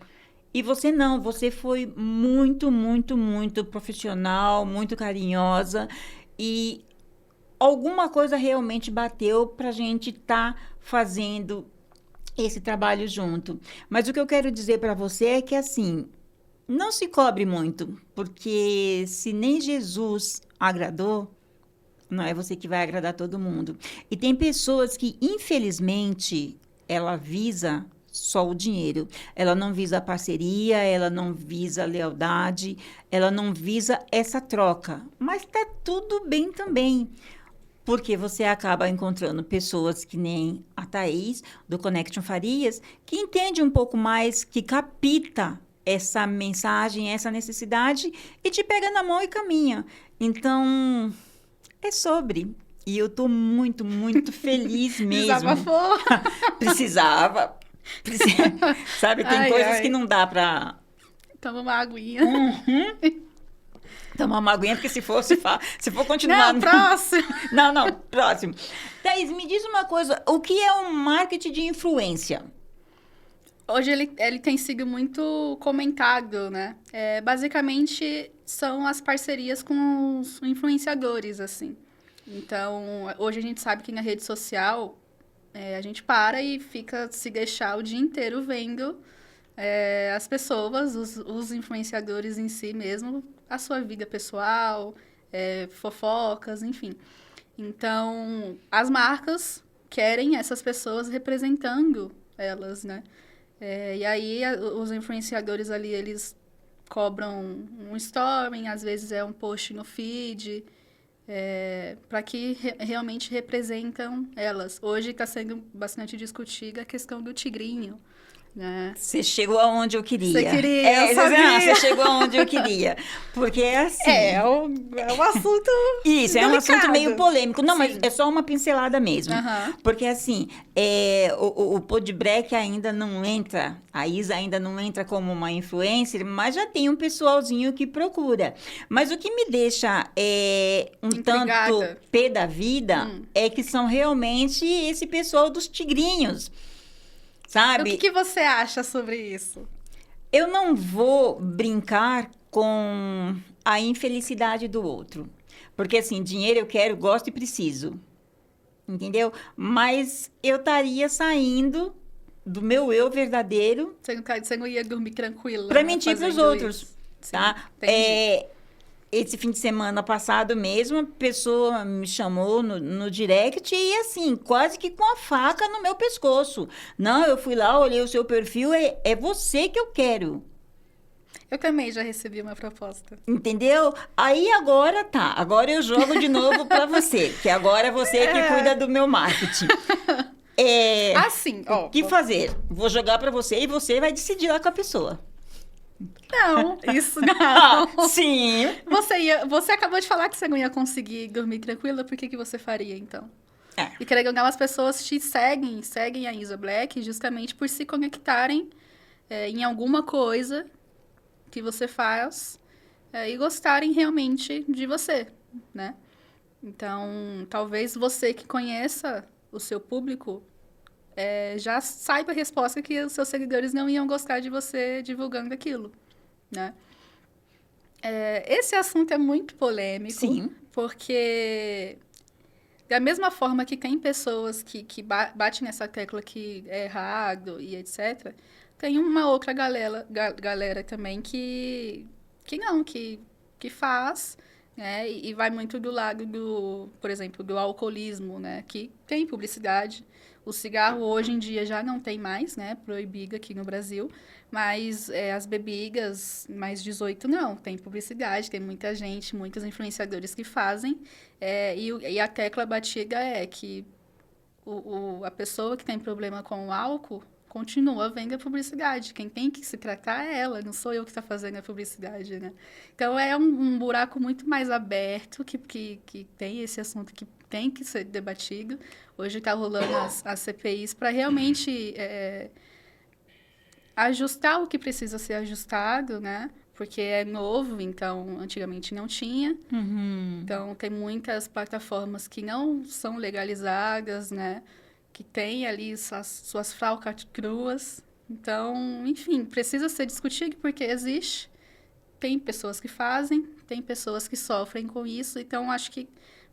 Speaker 1: E você não, você foi muito, muito, muito profissional, muito carinhosa, e alguma coisa realmente bateu para a gente estar fazendo esse trabalho junto. Mas o que eu quero dizer para você é que, assim, não se cobre muito, porque se nem Jesus agradou, não é você que vai agradar todo mundo. E tem pessoas que, infelizmente, ela visa só o dinheiro. Ela não visa a parceria, ela não visa a lealdade, ela não visa essa troca. Mas tá tudo bem também. Porque você acaba encontrando pessoas que nem a Thaís, do Connection Farias, que entende um pouco mais, que capta essa mensagem, essa necessidade, e te pega na mão e caminha. Então, é sobre. E eu tô muito, muito feliz mesmo.
Speaker 2: Desabafou.
Speaker 1: Precisava. Sabe, tem coisas que não dá pra...
Speaker 2: Toma uma aguinha.
Speaker 1: Tomar uma aguinha, porque se for continuar...
Speaker 2: Não, próximo.
Speaker 1: Não, próximo. Thaís, me diz uma coisa. O que é um marketing de influência?
Speaker 2: Hoje ele tem sido muito comentado, né? Basicamente, são as parcerias com os influenciadores, assim. Então, hoje a gente sabe que na rede social, a gente para e fica, se deixar o dia inteiro vendo as pessoas, os influenciadores em si mesmo, a sua vida pessoal, fofocas, enfim. Então, as marcas querem essas pessoas representando elas, né? E aí, os influenciadores ali, eles cobram um story, às vezes é um post no feed, para que realmente representam elas. Hoje está sendo bastante discutida a questão do tigrinho, né?
Speaker 1: Você chegou aonde eu queria.
Speaker 2: Você queria, eu sabia.
Speaker 1: Você chegou aonde eu queria. Porque é assim...
Speaker 2: É um assunto
Speaker 1: Isso,
Speaker 2: delicado.
Speaker 1: É um assunto meio polêmico. Não,
Speaker 2: Sim.
Speaker 1: mas é só uma pincelada mesmo. Porque, assim, o Podbreak ainda não entra, a Isa ainda não entra como uma influencer, mas já tem um pessoalzinho que procura. Mas o que me deixa
Speaker 2: intrigada.
Speaker 1: tanto pé da vida é que são realmente esse pessoal dos tigrinhos. Sabe?
Speaker 2: O que você acha sobre isso?
Speaker 1: Eu não vou brincar com a infelicidade do outro. Porque, assim, dinheiro eu quero, gosto e preciso. Entendeu? Mas eu estaria saindo do meu eu verdadeiro...
Speaker 2: Você não ia dormir tranquila.
Speaker 1: Para mentir para os outros.
Speaker 2: Sim,
Speaker 1: Tá?
Speaker 2: Entendi.
Speaker 1: Esse fim de semana passado mesmo, a pessoa me chamou no direct e, assim, quase que com a faca no meu pescoço. Não, eu fui lá, olhei o seu perfil, é você que eu quero.
Speaker 2: Eu também já recebi uma proposta.
Speaker 1: Entendeu? Aí agora agora eu jogo de novo para você, que agora é você que cuida do meu marketing.
Speaker 2: Assim, ó.
Speaker 1: O que fazer? Vou jogar para você e você vai decidir lá com a pessoa.
Speaker 2: Não, isso não.
Speaker 1: Sim.
Speaker 2: Você acabou de falar que você não ia conseguir dormir tranquila, por que você faria, então?
Speaker 1: É.
Speaker 2: E querendo ou não, as pessoas te seguem a Isa Black justamente por se conectarem em alguma coisa que você faz e gostarem realmente de você, né? Então, talvez você que conheça o seu público já saiba a resposta que os seus seguidores não iam gostar de você divulgando aquilo, né? Esse assunto é muito polêmico,
Speaker 1: Sim.
Speaker 2: porque da mesma forma que tem pessoas que batem nessa tecla que é errado e etc., tem uma outra galera também que faz, né? E vai muito do lado por exemplo, do alcoolismo, né? Que tem publicidade. O cigarro hoje em dia já não tem mais, né? Proibido aqui no Brasil. Mas as bebidas mais 18 não. Tem publicidade, tem muita gente, muitos influenciadores que fazem. E a tecla batida é que a pessoa que tem problema com o álcool continua vendo a publicidade. Quem tem que se tratar é ela, não sou eu que está fazendo a publicidade, né? Então, é um buraco muito mais aberto que tem esse assunto que tem que ser debatido. Hoje está rolando as CPIs para realmente ajustar o que precisa ser ajustado, né? Porque é novo, então antigamente não tinha.
Speaker 1: Uhum.
Speaker 2: Então tem muitas plataformas que não são legalizadas, né? Que tem ali suas fraudes cruas. Então, enfim, precisa ser discutido porque existe. Tem pessoas que fazem, tem pessoas que sofrem com isso. Então, acho que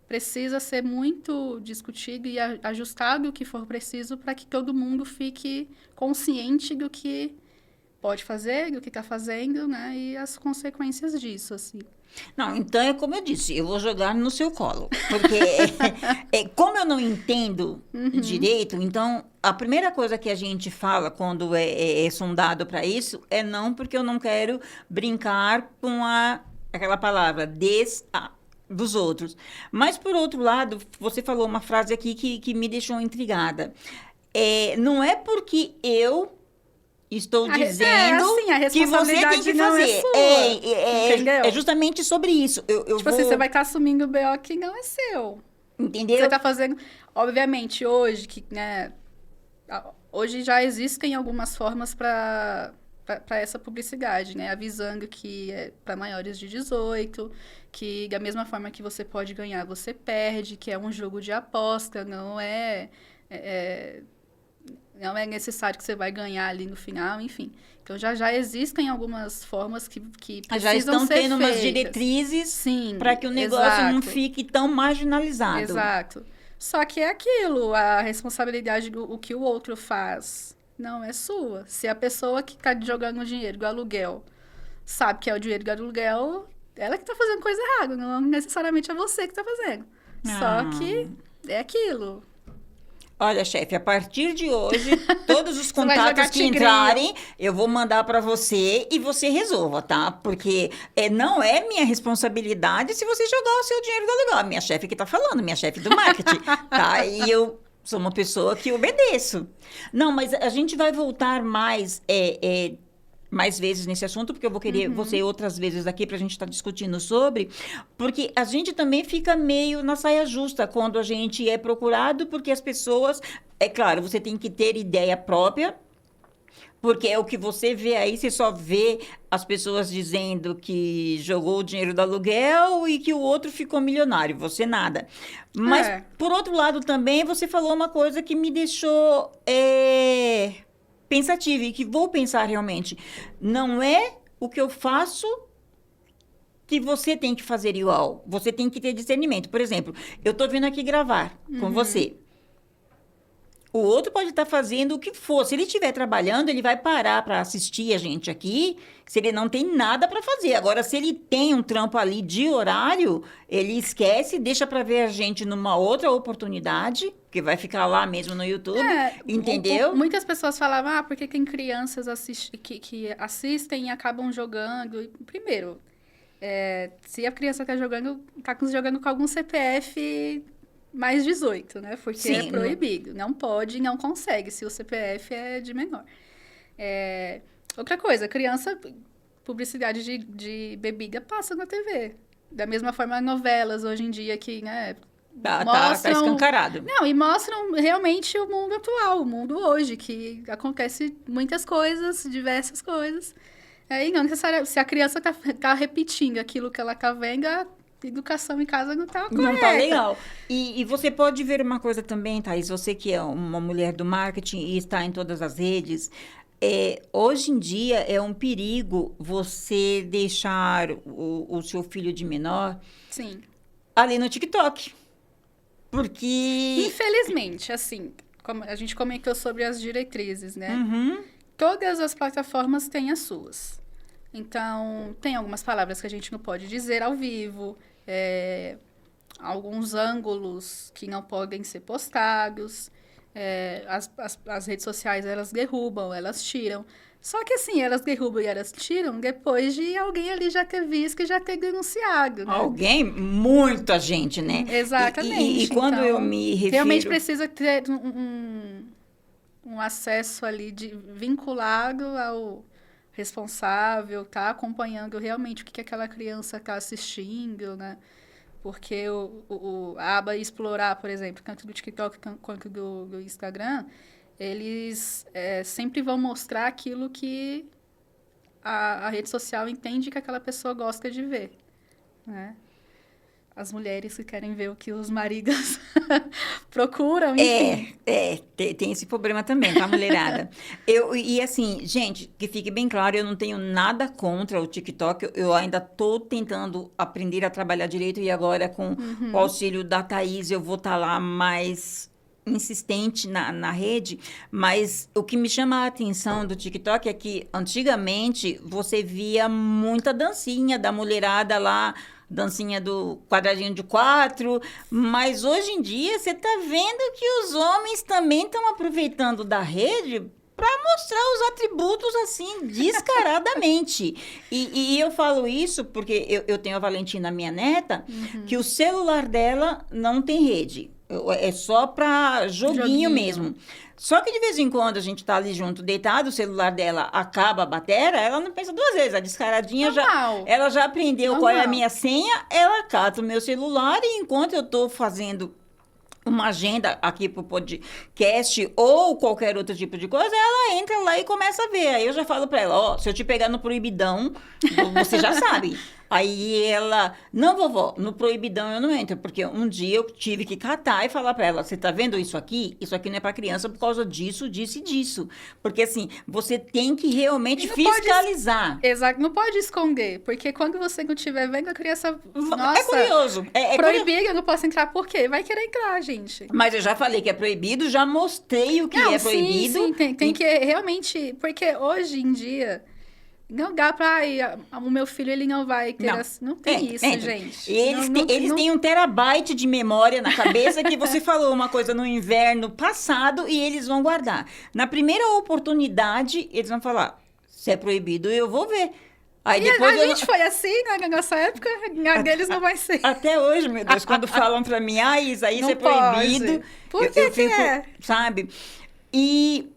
Speaker 2: precisa ser muito discutido e ajustado o que for preciso para que todo mundo fique consciente do que pode fazer, do que está fazendo, né? E as consequências disso, assim.
Speaker 1: Não, então é como eu disse, eu vou jogar no seu colo. Porque como eu não entendo direito, então a primeira coisa que a gente fala quando é sondado para isso é não, porque eu não quero brincar com aquela palavra dos outros. Mas, por outro lado, você falou uma frase aqui que me deixou intrigada. Não é porque eu estou dizendo
Speaker 2: assim, a
Speaker 1: que você tem que
Speaker 2: não
Speaker 1: fazer.
Speaker 2: é sua, entendeu?
Speaker 1: É justamente sobre isso. Eu
Speaker 2: Tipo assim, você vai estar assumindo o BO que não é seu.
Speaker 1: Entendeu?
Speaker 2: Você está fazendo... Obviamente, hoje, né, hoje já existem algumas formas para essa publicidade, né? Avisando que é para maiores de 18, que da mesma forma que você pode ganhar, você perde, que é um jogo de aposta, não é necessário que você vai ganhar ali no final, enfim. Então, já existem algumas formas que precisam
Speaker 1: já estão
Speaker 2: ser
Speaker 1: tendo umas
Speaker 2: feitas.
Speaker 1: diretrizes para que o negócio não fique tão marginalizado.
Speaker 2: Exato. Só que é aquilo, a responsabilidade do que o outro faz não é sua. Se a pessoa que está jogando o dinheiro do aluguel sabe que é o dinheiro do aluguel, ela que está fazendo coisa errada, não necessariamente é você que está fazendo. Só que é aquilo.
Speaker 1: Olha, chefe, a partir de hoje, todos os contatos que entrarem, eu vou mandar para você e você resolva, tá? Porque não é minha responsabilidade se você jogar o seu dinheiro do aluguel. Minha chefe que tá falando, minha chefe do marketing, tá? E eu sou uma pessoa que obedeço. Não, mas a gente vai voltar mais vezes nesse assunto, porque eu vou querer você outras vezes aqui para a gente estar discutindo sobre, porque a gente também fica meio na saia justa quando a gente é procurado, porque as pessoas, é claro, você tem que ter ideia própria, porque é o que você vê aí, você só vê as pessoas dizendo que jogou o dinheiro do aluguel e que o outro ficou milionário, você nada. Mas, por outro lado também, você falou uma coisa que me deixou... pensativa e que vou pensar realmente. Não é o que eu faço que você tem que fazer igual. Você tem que ter discernimento. Por exemplo, eu estou vindo aqui gravar com você. O outro pode estar fazendo o que for. Se ele estiver trabalhando, ele vai parar para assistir a gente aqui, se ele não tem nada para fazer. Agora, se ele tem um trampo ali de horário, ele esquece, deixa para ver a gente numa outra oportunidade, que vai ficar lá mesmo no YouTube, entendeu?
Speaker 2: Muitas pessoas falavam, porque tem crianças que assistem e acabam jogando. Primeiro, se a criança está jogando com algum CPF... mais 18, né? Porque
Speaker 1: Sim,
Speaker 2: é proibido. Não pode, não consegue, se o CPF é de menor. Outra coisa, criança, publicidade de bebida passa na TV. Da mesma forma, novelas hoje em dia que, né?
Speaker 1: Tá escancarado.
Speaker 2: Não, e mostram realmente o mundo atual, o mundo hoje, que acontece muitas coisas, diversas coisas. Aí não necessariamente, se a criança tá repetindo aquilo que ela tá vendo, a educação em casa não tá correta.
Speaker 1: Não tá legal. E você pode ver uma coisa também, Thaís, você que é uma mulher do marketing e está em todas as redes, hoje em dia é um perigo você deixar o seu filho de menor
Speaker 2: Sim.
Speaker 1: ali no TikTok. Porque...
Speaker 2: Infelizmente, assim, como a gente comentou sobre as diretrizes, né?
Speaker 1: Uhum.
Speaker 2: Todas as plataformas têm as suas. Então, tem algumas palavras que a gente não pode dizer ao vivo, alguns ângulos que não podem ser postados, as redes sociais, elas derrubam, elas tiram. Só que assim, elas derrubam e elas tiram depois de alguém ali já ter visto e já ter denunciado, né?
Speaker 1: Alguém? Muita gente, né?
Speaker 2: Exatamente.
Speaker 1: E quando
Speaker 2: então,
Speaker 1: eu me refiro...
Speaker 2: realmente precisa ter um acesso ali vinculado ao responsável, tá acompanhando realmente o que aquela criança está assistindo, né? Porque a aba explorar, por exemplo, tanto do TikTok quanto do Instagram, eles sempre vão mostrar aquilo que a rede social entende que aquela pessoa gosta de ver, né? As mulheres que querem ver o que os maridos procuram, enfim.
Speaker 1: Tem esse problema também, tá, mulherada? E assim, gente, que fique bem claro, eu não tenho nada contra o TikTok, eu ainda tô tentando aprender a trabalhar direito e agora com o auxílio da Thaís eu vou estar lá mais insistente na rede, mas o que me chama a atenção do TikTok é que antigamente você via muita dancinha da mulherada lá, dancinha do quadradinho de 4, mas hoje em dia você tá vendo que os homens também estão aproveitando da rede para mostrar os atributos assim descaradamente. E eu falo isso porque eu tenho a Valentina, minha neta, que o celular dela não tem rede. É só para joguinho mesmo. Só que de vez em quando a gente tá ali junto, deitado, o celular dela acaba a bateria, ela não pensa duas vezes. A descaradinha ela já aprendeu qual é a minha senha, ela cata o meu celular e enquanto eu tô fazendo uma agenda aqui pro podcast ou qualquer outro tipo de coisa, ela entra lá e começa a ver. Aí eu já falo para ela, se eu te pegar no proibidão, você já sabe. Aí ela, não, vovó, no proibidão eu não entro, porque um dia eu tive que catar e falar para ela, você tá vendo isso aqui? Isso aqui não é para criança por causa disso, disso e disso. Porque assim, você tem que realmente fiscalizar.
Speaker 2: Exato, não pode esconder, porque quando você não estiver vendo a criança, nossa,
Speaker 1: é curioso.
Speaker 2: Proibir, eu não posso entrar, por quê? Vai querer entrar, gente.
Speaker 1: Mas eu já falei que é proibido, já mostrei o que é proibido.
Speaker 2: Sim, tem que realmente, porque hoje em dia... Não dá pra... o meu filho, ele não vai ter... Não tem isso, gente.
Speaker 1: Eles têm 1 terabyte de memória na cabeça que você falou uma coisa no inverno passado e eles vão guardar. Na primeira oportunidade, eles vão falar, se é proibido, eu vou ver. Aí depois
Speaker 2: a gente foi assim, na nossa época, a deles não vai ser.
Speaker 1: Até hoje, meu Deus, quando falam pra mim, isso aí é proibido.
Speaker 2: Por que eu fico,
Speaker 1: sabe? E...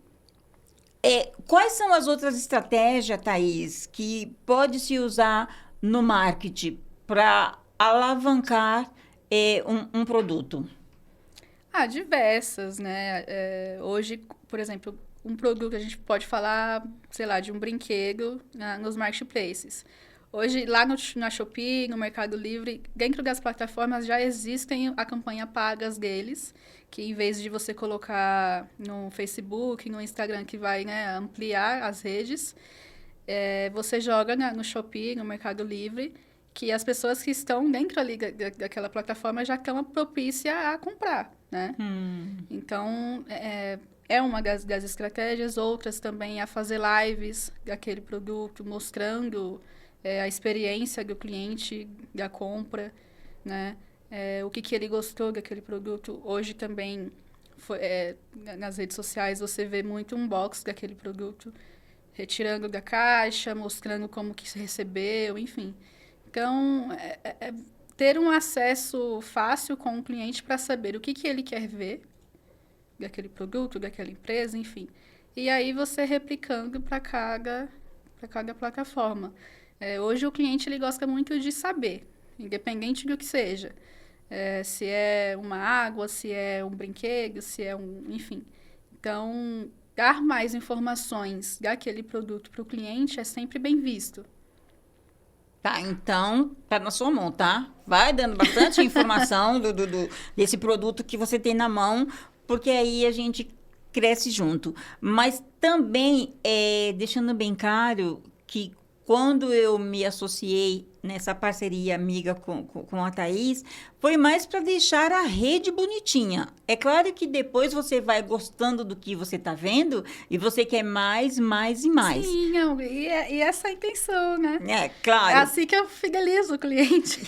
Speaker 1: quais são as outras estratégias, Thaís, que pode-se usar no marketing para alavancar um produto?
Speaker 2: Diversas, né? Hoje, por exemplo, um produto que a gente pode falar, sei lá, de um brinquedo nos marketplaces. Hoje, lá na Shopee, no Mercado Livre, dentro das plataformas já existem a campanha pagas deles, que em vez de você colocar no Facebook, no Instagram, que vai, né, ampliar as redes, você joga no Shopee, no Mercado Livre, que as pessoas que estão dentro ali daquela plataforma já estão propícias a comprar, né? Então, é uma das estratégias. Outras também a fazer lives daquele produto, mostrando a experiência do cliente, da compra, né? O que ele gostou daquele produto. Hoje também, nas redes sociais, você vê muito unboxing daquele produto, retirando da caixa, mostrando como que se recebeu, enfim. Então, ter um acesso fácil com o cliente para saber o que ele quer ver daquele produto, daquela empresa, enfim. E aí você replicando para cada plataforma. Hoje o cliente ele gosta muito de saber, independente do que seja. se é uma água, se é um brinquedo, se é enfim. Então, dar mais informações daquele produto para o cliente é sempre bem visto.
Speaker 1: Tá, então, tá na sua mão, tá? Vai dando bastante informação desse produto que você tem na mão, porque aí a gente cresce junto. Mas também, deixando bem claro que quando eu me associei nessa parceria amiga com a Thaís, foi mais para deixar a rede bonitinha. É claro que depois você vai gostando do que você está vendo e você quer mais, mais e mais.
Speaker 2: Sim, não, e essa é a intenção, né?
Speaker 1: É,
Speaker 2: É
Speaker 1: claro.
Speaker 2: assim que eu fidelizo o cliente.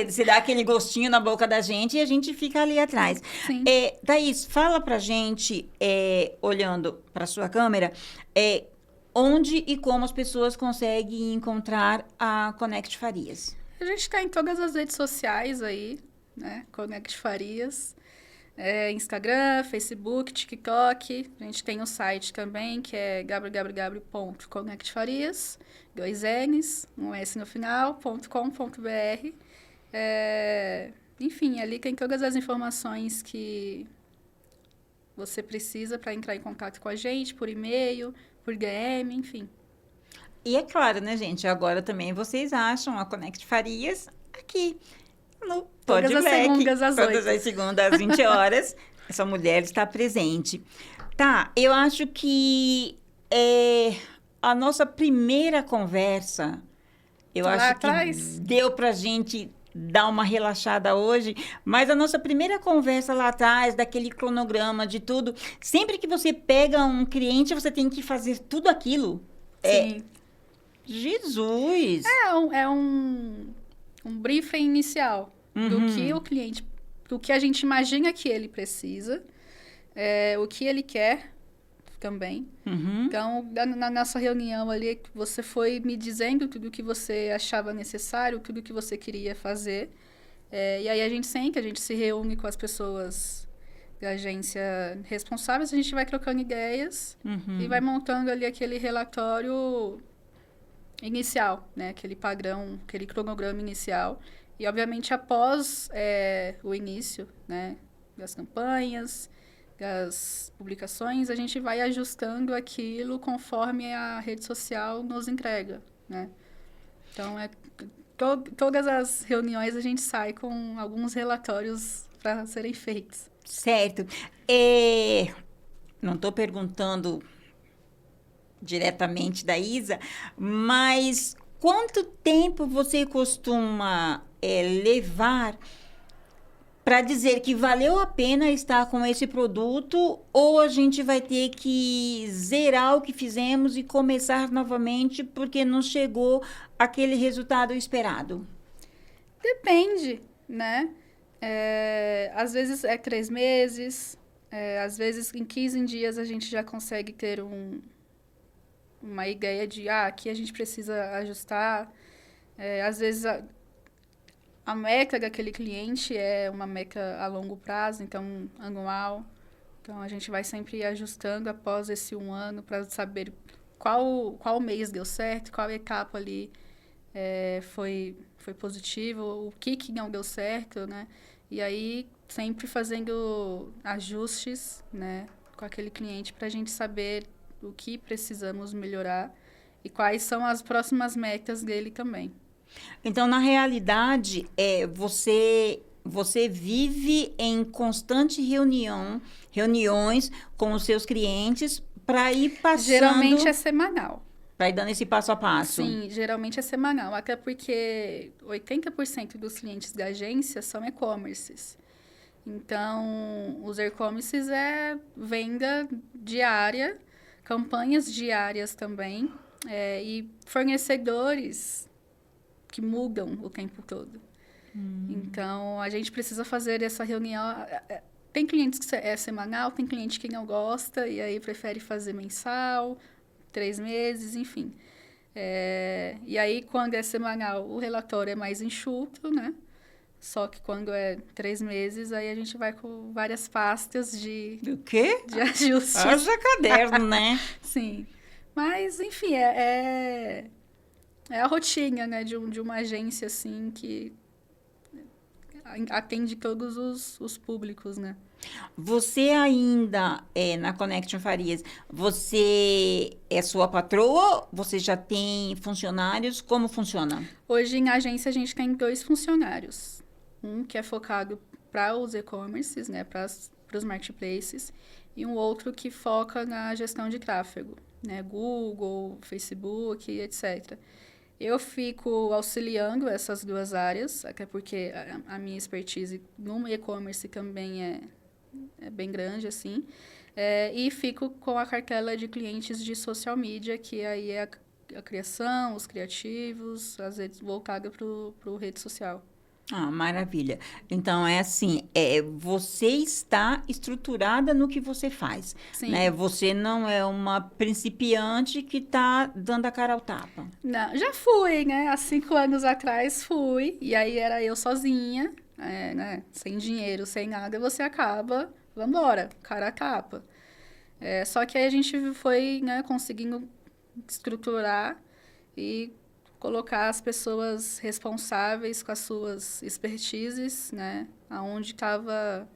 Speaker 1: Você dá aquele gostinho na boca da gente e a gente fica ali atrás.
Speaker 2: Sim.
Speaker 1: Thaís, fala pra gente, olhando para sua câmera, onde e como as pessoas conseguem encontrar a Connect Farias.
Speaker 2: A gente está em todas as redes sociais aí, né? Connect Farias. Instagram, Facebook, TikTok. A gente tem um site também, que é www.connectfarias, 2 N's, um S no final, .com.br. Enfim, ali tem todas as informações que você precisa para entrar em contato com a gente, por e-mail, por DM, enfim.
Speaker 1: E é claro, né, gente? Agora também vocês acham a Connect Farias aqui no Pod
Speaker 2: Todas as
Speaker 1: Black.
Speaker 2: segundas às 8.
Speaker 1: Todas as segundas às 20 horas. Essa mulher está presente. Tá, eu acho que a nossa primeira conversa, eu
Speaker 2: Lá
Speaker 1: acho
Speaker 2: atrás?
Speaker 1: que deu pra gente dar uma relaxada hoje, mas a nossa primeira conversa lá atrás, daquele cronograma de tudo, sempre que você pega um cliente, você tem que fazer tudo aquilo.
Speaker 2: Sim.
Speaker 1: Jesus!
Speaker 2: É um briefing inicial do que o cliente, do que a gente imagina que ele precisa, o que ele quer também. Então, na nossa reunião ali, você foi me dizendo tudo o que você achava necessário, tudo o que você queria fazer. E aí a gente se reúne com as pessoas da agência responsáveis, a gente vai trocando ideias e vai montando ali aquele relatório inicial, né? Aquele padrão, aquele cronograma inicial. E, obviamente, após o início, né, das campanhas, das publicações, a gente vai ajustando aquilo conforme a rede social nos entrega, né? Então, todas as reuniões a gente sai com alguns relatórios para serem feitos.
Speaker 1: Certo. Não estou perguntando diretamente da Isa, mas quanto tempo você costuma levar para dizer que valeu a pena estar com esse produto, ou a gente vai ter que zerar o que fizemos e começar novamente porque não chegou aquele resultado esperado?
Speaker 2: Depende, né? Às vezes é 3 meses, às vezes em 15 dias a gente já consegue ter uma ideia de, aqui a gente precisa ajustar. Às vezes a meta daquele cliente é uma meta a longo prazo, então anual. Então a gente vai sempre ajustando após esse 1 ano para saber qual mês deu certo, qual etapa ali foi positivo, o que não deu certo, né? E aí sempre fazendo ajustes, né, com aquele cliente para a gente saber o que precisamos melhorar e quais são as próximas metas dele também.
Speaker 1: Então, na realidade, você vive em constante reuniões com os seus clientes para ir passando...
Speaker 2: Geralmente é semanal.
Speaker 1: Para ir dando esse passo a passo.
Speaker 2: Sim, geralmente é semanal. Até porque 80% dos clientes da agência são e-commerces. Então, os e-commerces é venda diária, campanhas diárias também, e fornecedores que mudam o tempo todo. Então, a gente precisa fazer essa reunião. Tem clientes que é semanal, tem cliente que não gosta e aí prefere fazer mensal, 3 meses, enfim. E aí, quando é semanal, o relatório é mais enxuto, né? Só que quando é 3 meses, aí a gente vai com várias pastas
Speaker 1: O quê?
Speaker 2: de ajustes.
Speaker 1: Haja caderno, né?
Speaker 2: Sim. Mas, enfim, é a rotina, né, de uma agência, assim, que atende todos os públicos, né?
Speaker 1: Você ainda na Connection Farias, você é sua patroa? Você já tem funcionários? Como funciona?
Speaker 2: Hoje, em agência, a gente tem 2 funcionários. Um que é focado para os e-commerces, né? Para os marketplaces. E um outro que foca na gestão de tráfego, né? Google, Facebook, etc. Eu fico auxiliando essas 2 áreas, até porque a minha expertise no e-commerce também é bem grande, assim. E fico com a cartela de clientes de social media, que aí é a criação, os criativos, às vezes voltada para o rede social.
Speaker 1: Ah, maravilha. Então, é assim, você está estruturada no que você faz,
Speaker 2: Sim.
Speaker 1: né? Você não é uma principiante que está dando a cara ao tapa.
Speaker 2: Não, já fui, né? Há 5 anos atrás fui, e aí era eu sozinha, né? Sem dinheiro, sem nada, você acaba, vambora, cara a tapa. Só que aí a gente foi, né, conseguindo estruturar e colocar as pessoas responsáveis com as suas expertises, né? Aonde estava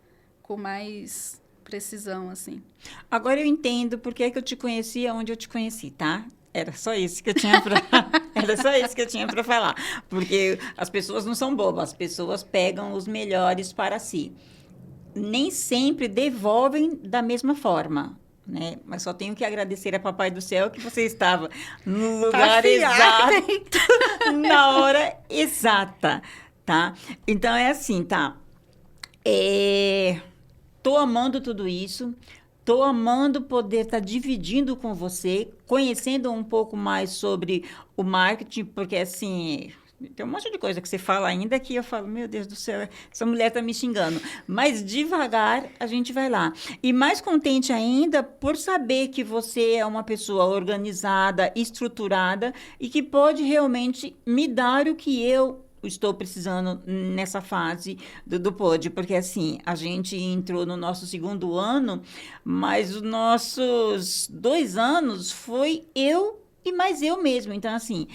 Speaker 2: com mais precisão, assim.
Speaker 1: Agora eu entendo porque é que eu te conheci onde eu te conheci, tá? Era só isso que eu tinha para Era só isso que eu tinha para falar, porque as pessoas não são bobas, as pessoas pegam os melhores para si. Nem sempre devolvem da mesma forma, né? Mas só tenho que agradecer a Papai do Céu que você estava no lugar exato, na hora exata, tá? Então, é assim, tá? Tô amando tudo isso, tô amando poder estar dividindo com você, conhecendo um pouco mais sobre o marketing, porque, assim... Tem um monte de coisa que você fala ainda que eu falo, meu Deus do céu, essa mulher está me xingando. Mas devagar a gente vai lá. E mais contente ainda por saber que você é uma pessoa organizada, estruturada e que pode realmente me dar o que eu estou precisando nessa fase do Pod, porque assim, a gente entrou no nosso 2º ano, mas os nossos 2 anos foi eu e mais eu mesmo. Então, assim,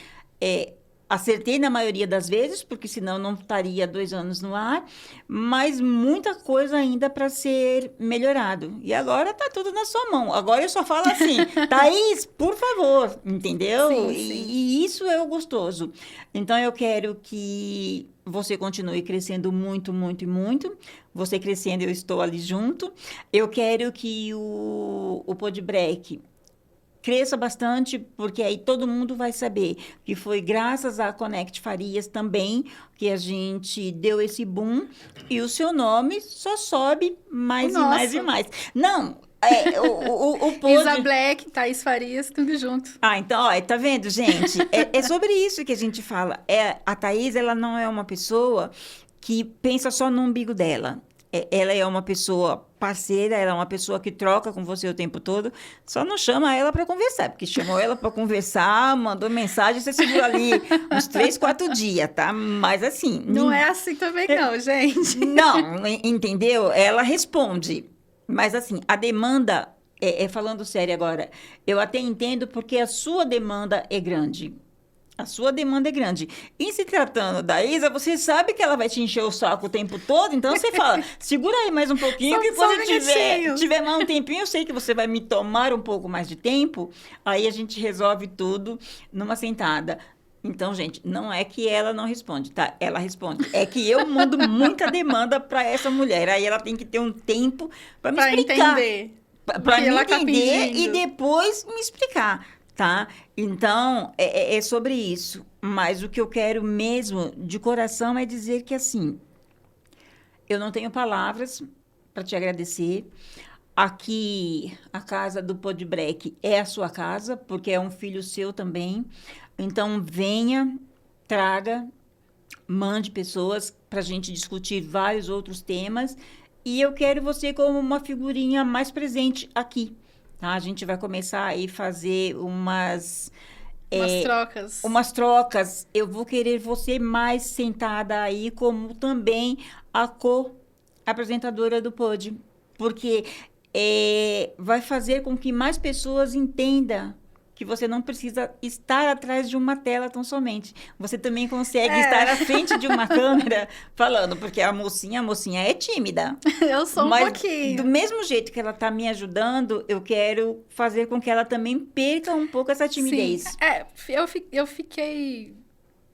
Speaker 1: acertei na maioria das vezes, porque senão não estaria 2 anos no ar, mas muita coisa ainda para ser melhorado. E agora está tudo na sua mão. Agora eu só falo assim, Thaís, por favor, entendeu?
Speaker 2: Sim, sim.
Speaker 1: E isso é o gostoso. Então, eu quero que você continue crescendo muito, muito e muito. Você crescendo, eu estou ali junto. Eu quero que o Podbreak cresça bastante, porque aí todo mundo vai saber que foi graças a Connect Farias também que a gente deu esse boom e o seu nome só sobe mais e mais e mais. Não, o Pod...
Speaker 2: Isa Black, Thaís Farias, tudo junto.
Speaker 1: Ah, então, ó, tá vendo, gente? É sobre isso que a gente fala. A Thaís, ela não é uma pessoa que pensa só no umbigo dela. Ela é uma pessoa parceira, ela é uma pessoa que troca com você o tempo todo, só não chama ela para conversar, porque chamou ela para conversar, mandou mensagem, você segura ali uns 3, 4 dias, tá? Mas assim...
Speaker 2: Não é assim também não, gente.
Speaker 1: Não, entendeu? Ela responde, mas assim, a demanda, falando sério agora, eu até entendo porque a sua demanda é grande. A sua demanda é grande. E se tratando da Isa, você sabe que ela vai te encher o saco o tempo todo, então você fala, segura aí mais um pouquinho, que quando tiver mais um tempinho, eu sei que você vai me tomar um pouco mais de tempo, aí a gente resolve tudo numa sentada. Então, gente, não é que ela não responde, tá? Ela responde. É que eu mando muita demanda para essa mulher, aí ela tem que ter um tempo para me explicar. Para me entender e depois me explicar. Tá? Então, é sobre isso. Mas o que eu quero mesmo, de coração, é dizer que, assim, eu não tenho palavras para te agradecer. Aqui, a casa do Podbreak é a sua casa, porque é um filho seu também. Então, venha, traga, mande pessoas para a gente discutir vários outros temas. E eu quero você como uma figurinha mais presente aqui. Tá? A gente vai começar aí a fazer umas
Speaker 2: trocas.
Speaker 1: Umas trocas. Eu vou querer você mais sentada aí, como também a co-apresentadora do Pod. Porque vai fazer com que mais pessoas entendam que você não precisa estar atrás de uma tela tão somente. Você também consegue estar à frente de uma câmera falando, porque a mocinha é tímida.
Speaker 2: Eu sou
Speaker 1: Mas
Speaker 2: um pouquinho.
Speaker 1: do mesmo jeito que ela está me ajudando, eu quero fazer com que ela também perca um pouco essa timidez.
Speaker 2: Sim, eu fiquei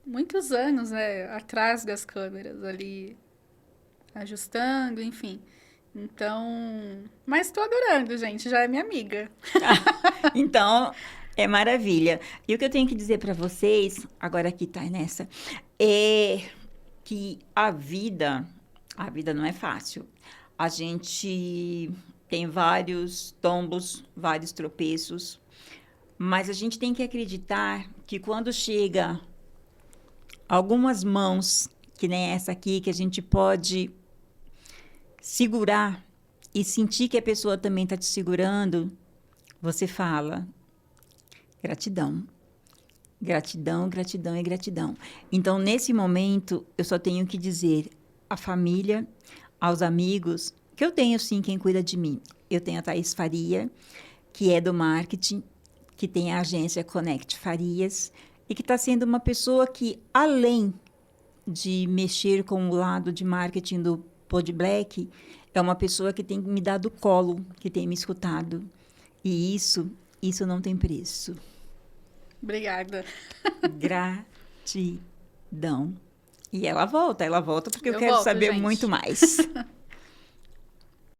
Speaker 2: muitos anos, né, atrás das câmeras ali, ajustando, enfim. Então, mas estou adorando, gente, já é minha amiga.
Speaker 1: Então, é maravilha. E o que eu tenho que dizer para vocês, agora aqui tá nessa, é que a vida não é fácil. A gente tem vários tombos, vários tropeços, mas a gente tem que acreditar que quando chega algumas mãos, que nem essa aqui, que a gente pode segurar e sentir que a pessoa também está te segurando, você fala gratidão. Gratidão, gratidão e gratidão. Então, nesse momento, eu só tenho que dizer à família, aos amigos, que eu tenho sim quem cuida de mim. Eu tenho a Thaís Faria, que é do marketing, que tem a agência Connect Farias, e que está sendo uma pessoa que, além de mexer com o lado de marketing do Pod Black, é uma pessoa que tem me dado colo, que tem me escutado. E isso não tem preço.
Speaker 2: Obrigada.
Speaker 1: Gratidão. E ela volta porque eu quero
Speaker 2: volto,
Speaker 1: saber
Speaker 2: gente.
Speaker 1: muito mais.